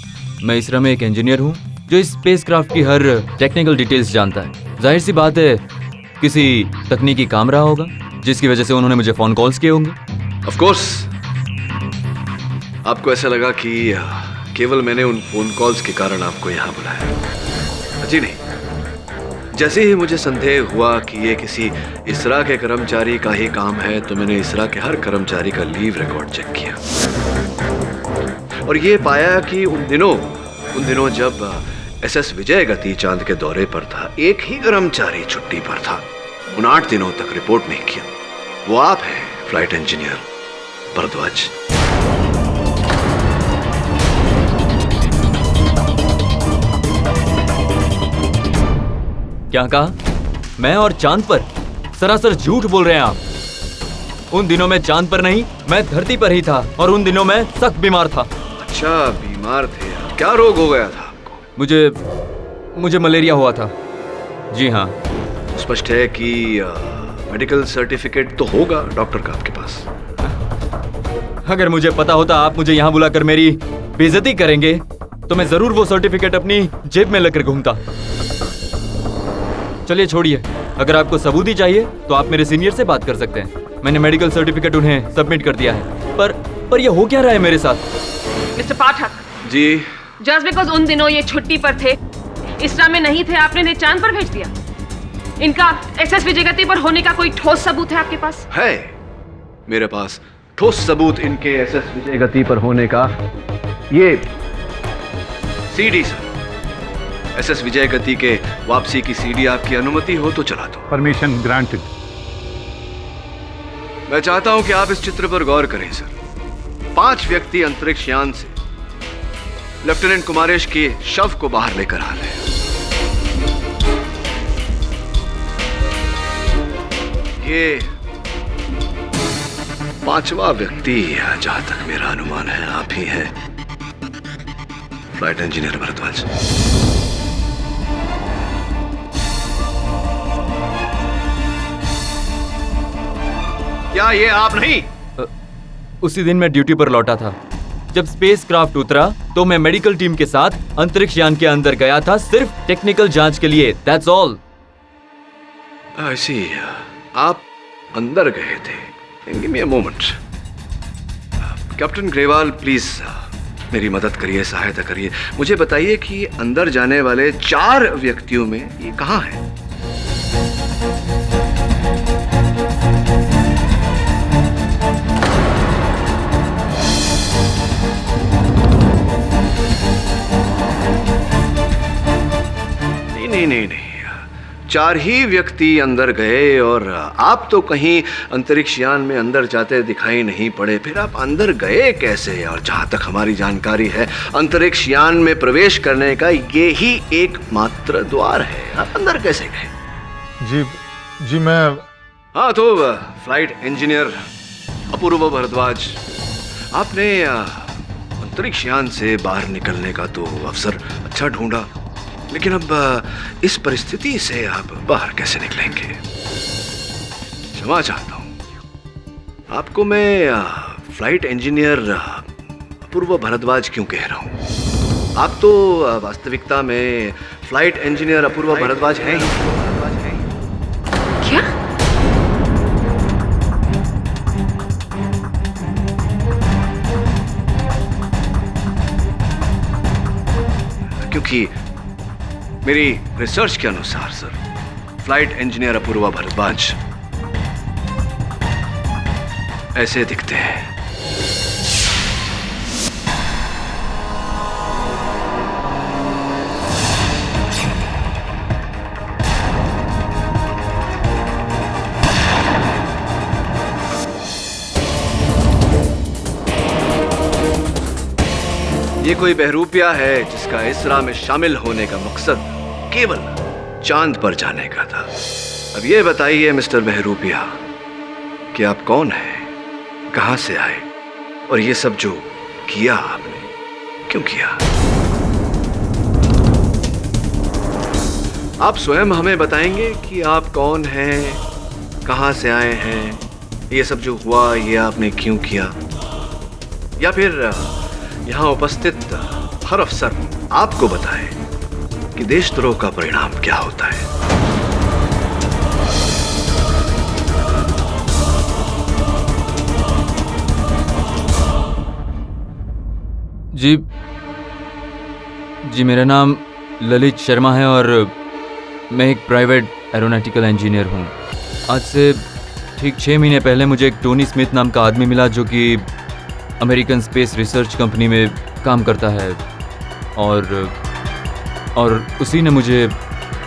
मैं इसरा में एक इंजीनियर हूँ जो इस स्पेसक्राफ्ट की हर टेक्निकल डिटेल्स जानता है। जाहिर सी बात है, किसी तकनीकी काम रहा होगा जिसकी वजह से उन्होंने मुझे फोन कॉल्स किए होंगे। ऑफ कोर्स, आपको ऐसा लगा कि केवल मैंने उन फोन कॉल्स के कारण आपको यहां बुलाया। जी नहीं, जैसे ही मुझे संदेह हुआ कि ये किसी इसरा के कर्मचारी का ही काम है, तो मैंने इसरा के हर कर्मचारी का लीव रिकॉर्ड चेक किया और ये पाया कि उन दिनों जब एसएस विजय गति चांद के दौरे पर था, एक ही कर्मचारी छुट्टी पर था। उन 8 दिनों तक रिपोर्ट नहीं किया। वो आप हैं, फ्लाइट इंजीनियर भारद्वाज। क्या कहा? मैं और चांद पर? सरासर झूठ बोल रहे हैं आप। उन दिनों में चांद पर नहीं, मैं धरती पर ही था, और उन दिनों में सख्त बीमार था। अच्छा, बीमार थे? क्या रोग हो गया था आपको? मुझे मलेरिया हुआ था। जी हाँ। स्पष्ट है कि मेडिकल सर्टिफिकेट तो होगा डॉक्टर का आपके पास। अगर मुझे पता होता आप मुझे यहाँ बुलाकर मेरी बेइज्जती करेंगे, तो मैं जरूर वो सर्टिफिकेट अपनी जेब में लेकर घूमता। चलिए छोड़िए, अगर आपको सबूत ही चाहिए तो आप मेरे सीनियर से बात कर सकते हैं। मैंने मेडिकल सर्टिफिकेट उन्हें सबमिट कर दिया है। पर ये हो क्या रहा है मेरे साथ? Mister Pathak ji, just because उन दिनों ये छुट्टी पर थे, इसरा में नहीं थे, आपने इन्हें चांद पर भेज दिया। इनका एसएस विजय गति पर होने का कोई ठोस सबूत है आपके पास? है मेरे पास ठोस सबूत इनके एसएस विजय गति पर होने का। ये CD sir, SS Vijay Gati के वापसी की सीडी आपकी अनुमति हो तो चला दो। Permission granted. मैं चाहता हूं कि आप इस चित्र पर गौर करें सर। 5 व्यक्ति अंतरिक्ष यान से लेफ्टिनेंट कुमारेश के शव को बाहर लेकर आ रहे हैं। ये 5वां व्यक्ति, जहां तक मेरा अनुमान है, आप ही हैं, फ्लाइट इंजीनियर भारद्वाज। क्या ये आप नहीं? उसी दिन मैं ड्यूटी पर लौटा था। जब स्पेस क्राफ्ट उतरा तो मैं मेडिकल टीम के साथ अंतरिक्ष यान के अंदर गया था, सिर्फ टेक्निकल जांच के लिए। That's all. I see. आप अंदर गए थे। Give me a moment. Captain Grewal, please मेरी मदद करिए, सहायता करिए। मुझे बताइए कि अंदर जाने वाले 4 व्यक्तियों में ये कहाँ है? नहीं, 4 ही व्यक्ति अंदर गए और आप तो कहीं अंतरिक्ष यान में अंदर जाते दिखाई नहीं पड़े। फिर आप अंदर गए कैसे? और जहां तक हमारी जानकारी है, अंतरिक्ष यान में प्रवेश करने का ये ही एकमात्र द्वार है। आप अंदर कैसे गए? जी मैं... हाँ, तो फ्लाइट इंजीनियर अपूर्व भारद्वाज, आपने अंतरिक्ष यान से बाहर निकलने का तो अवसर अच्छा ढूंढा, लेकिन अब इस परिस्थिति से आप बाहर कैसे निकलेंगे? क्षमा चाहता हूं, आपको मैं फ्लाइट इंजीनियर अपूर्व भारद्वाज क्यों कह रहा हूं? आप तो वास्तविकता में फ्लाइट इंजीनियर अपूर्व भारद्वाज हैं ही। क्या? क्योंकि मेरी रिसर्च के अनुसार sir, flight engineer Apoorva Bhardwaj ऐसे दिखते हैं। ये कोई बहरूपिया है जिसका इसरा में शामिल होने का मकसद केवल चांद पर जाने का था। अब ये बताइए मिस्टर बहरूपिया कि आप कौन हैं, कहां से आए, और ये सब जो किया आपने क्यों किया? आप स्वयं हमें बताएंगे कि आप कौन हैं, कहां से आए हैं, ये सब जो हुआ ये आपने क्यों किया, या फिर यहाँ उपस्थित हर अफसर आपको बताए कि देशद्रोह का परिणाम क्या होता है। जी मेरा नाम ललित शर्मा है और मैं एक प्राइवेट एरोनॉटिकल इंजीनियर हूँ। आज से ठीक 6 महीने पहले मुझे एक टोनी स्मिथ नाम का आदमी मिला जो कि अमेरिकन स्पेस रिसर्च कंपनी में काम करता है, और उसी ने मुझे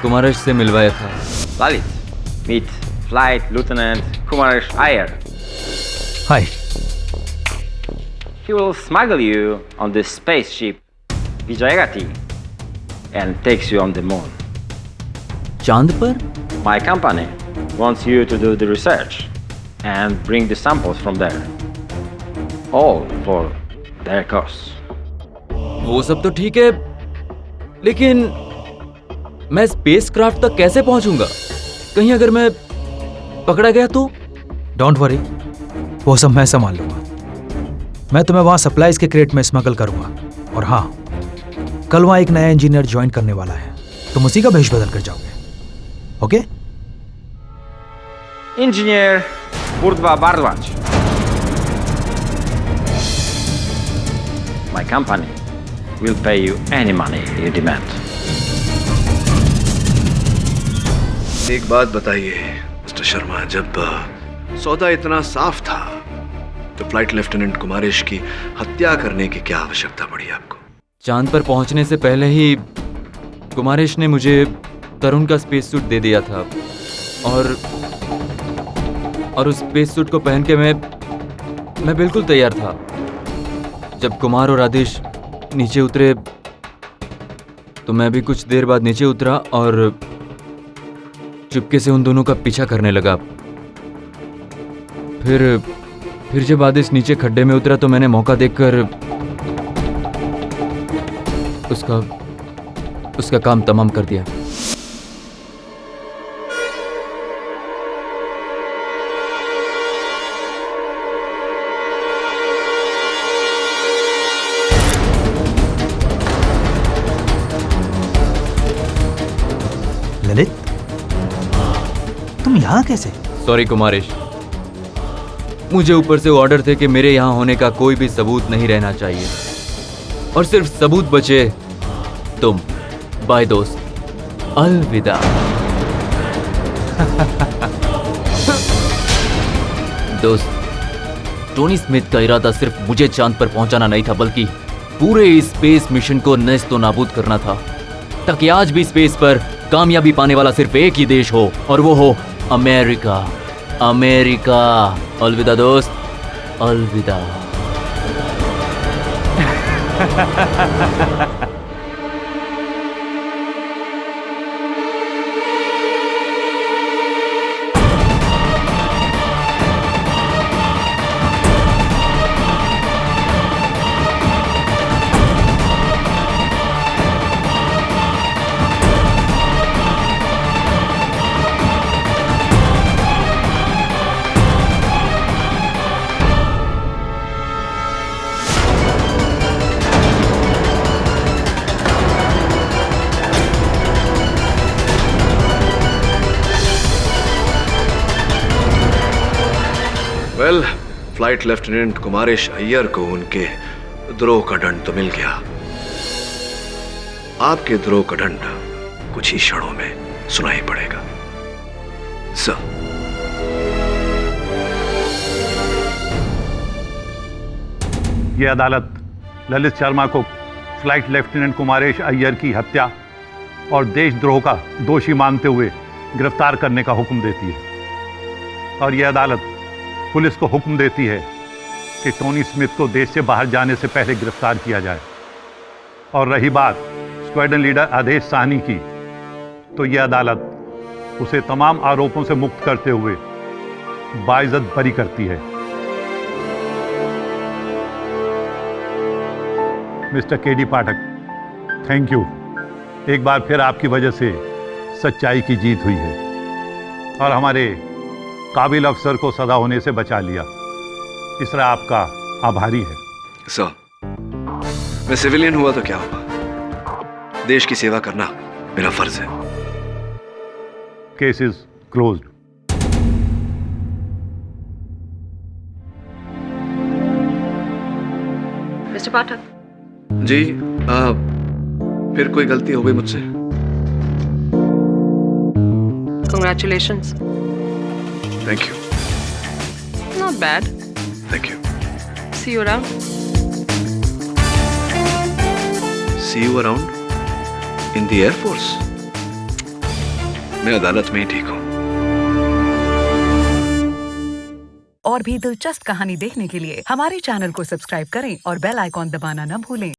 कुमारेश से मिलवाया था। Lalit, meet Flight Lieutenant Kumaresh Iyer. Hi. He will smuggle you on the spaceship Vijayagati and takes you on the moon. चांद पर? My company wants you to do the research and bring the samples from there. All for their cost. वो सब तो ठीक है, लेकिन मैं space craft तक कैसे पहुंचूंगा? कहीं अगर मैं पकड़ा गया तो? डोंट वरी, वो सब मैं संभाल लूंगा। मैं तुम्हें वहां सप्लाईज के क्रेट में स्मगल करूंगा। और हाँ, कल वहां एक नया इंजीनियर ज्वाइन करने वाला है, तुम उसी का भेष बदल कर जाओगे। Okay? Engineer Purva Bardwaj. My company will pay you any money you demand. एक बात बताइए मिस्टर शर्मा, जब सौदा इतना साफ था तो फ्लाइट लेफ्टिनेंट कुमारेश की हत्या करने की क्या आवश्यकता पड़ी आपको? चांद पर पहुंचने से पहले ही कुमारेश ने मुझे तरुण का स्पेस सूट दे दिया था, और उस स्पेस सूट को पहन के मैं बिल्कुल तैयार था। जब कुमार और आदेश नीचे उतरे तो मैं भी कुछ देर बाद नीचे उतरा और चुपके से उन दोनों का पीछा करने लगा। फिर जब आदेश नीचे खड्डे में उतरा तो मैंने मौका देखकर उसका काम तमाम कर दिया। यहाँ कैसे? सॉरी कुमारेश, मुझे ऊपर से ऑर्डर थे कि मेरे यहाँ होने का कोई भी सबूत नहीं रहना चाहिए, और सिर्फ सबूत बचे तुम। बाय दोस्त, अलविदा। दोस्त, टोनी स्मिथ का इरादा सिर्फ मुझे चांद पर पहुंचाना नहीं था, बल्कि पूरे इस स्पेस मिशन को नेस्तो नाबूद करना था, ताकि आज भी स्पेस पर कामयाबी पाने वाला सिर्फ एक ही देश हो, और वो हो अमेरिका। अमेरिका। अलविदा दोस्त, अलविदा। Well, flight lieutenant Kumaresh Iyer को उनके द्रोह का दंड तो मिल गया। आपके द्रोह का दंड कुछ ही क्षणों में सुनाई पड़ेगा। सर, ये अदालत ललित शर्मा को फ्लाइट लेफ्टिनेंट कुमारेश अय्यर की हत्या और देशद्रोह का दोषी मानते हुए गिरफ्तार करने का हुक्म देती है, और यह अदालत पुलिस को हुक्म देती है कि टोनी स्मिथ को देश से बाहर जाने से पहले गिरफ्तार किया जाए। और रही बात स्क्वाड्रन लीडर आदेश साहनी की, तो यह अदालत उसे तमाम आरोपों से मुक्त करते हुए बाइज्जत बरी करती है। Mister KD Pathak, thank you. एक बार फिर आपकी वजह से सच्चाई की जीत हुई है, और हमारे काबिल अफसर को सदा होने से बचा लिया। इसरा आपका आभारी है। सर, मैं सिविलियन हुआ तो क्या हुआ, देश की सेवा करना मेरा फर्ज है। Case is closed. Mister Pathak. जी, फिर कोई गलती हो गई मुझसे? Congratulations. Thank you. Not bad. Thank you. See you around. See you around in the Air Force. मैं अदालत में ही ठीक हूँ। और भी दिलचस्प कहानी देखने के लिए हमारे चैनल को सब्सक्राइब करें और बेल आइकॉन दबाना न भूलें।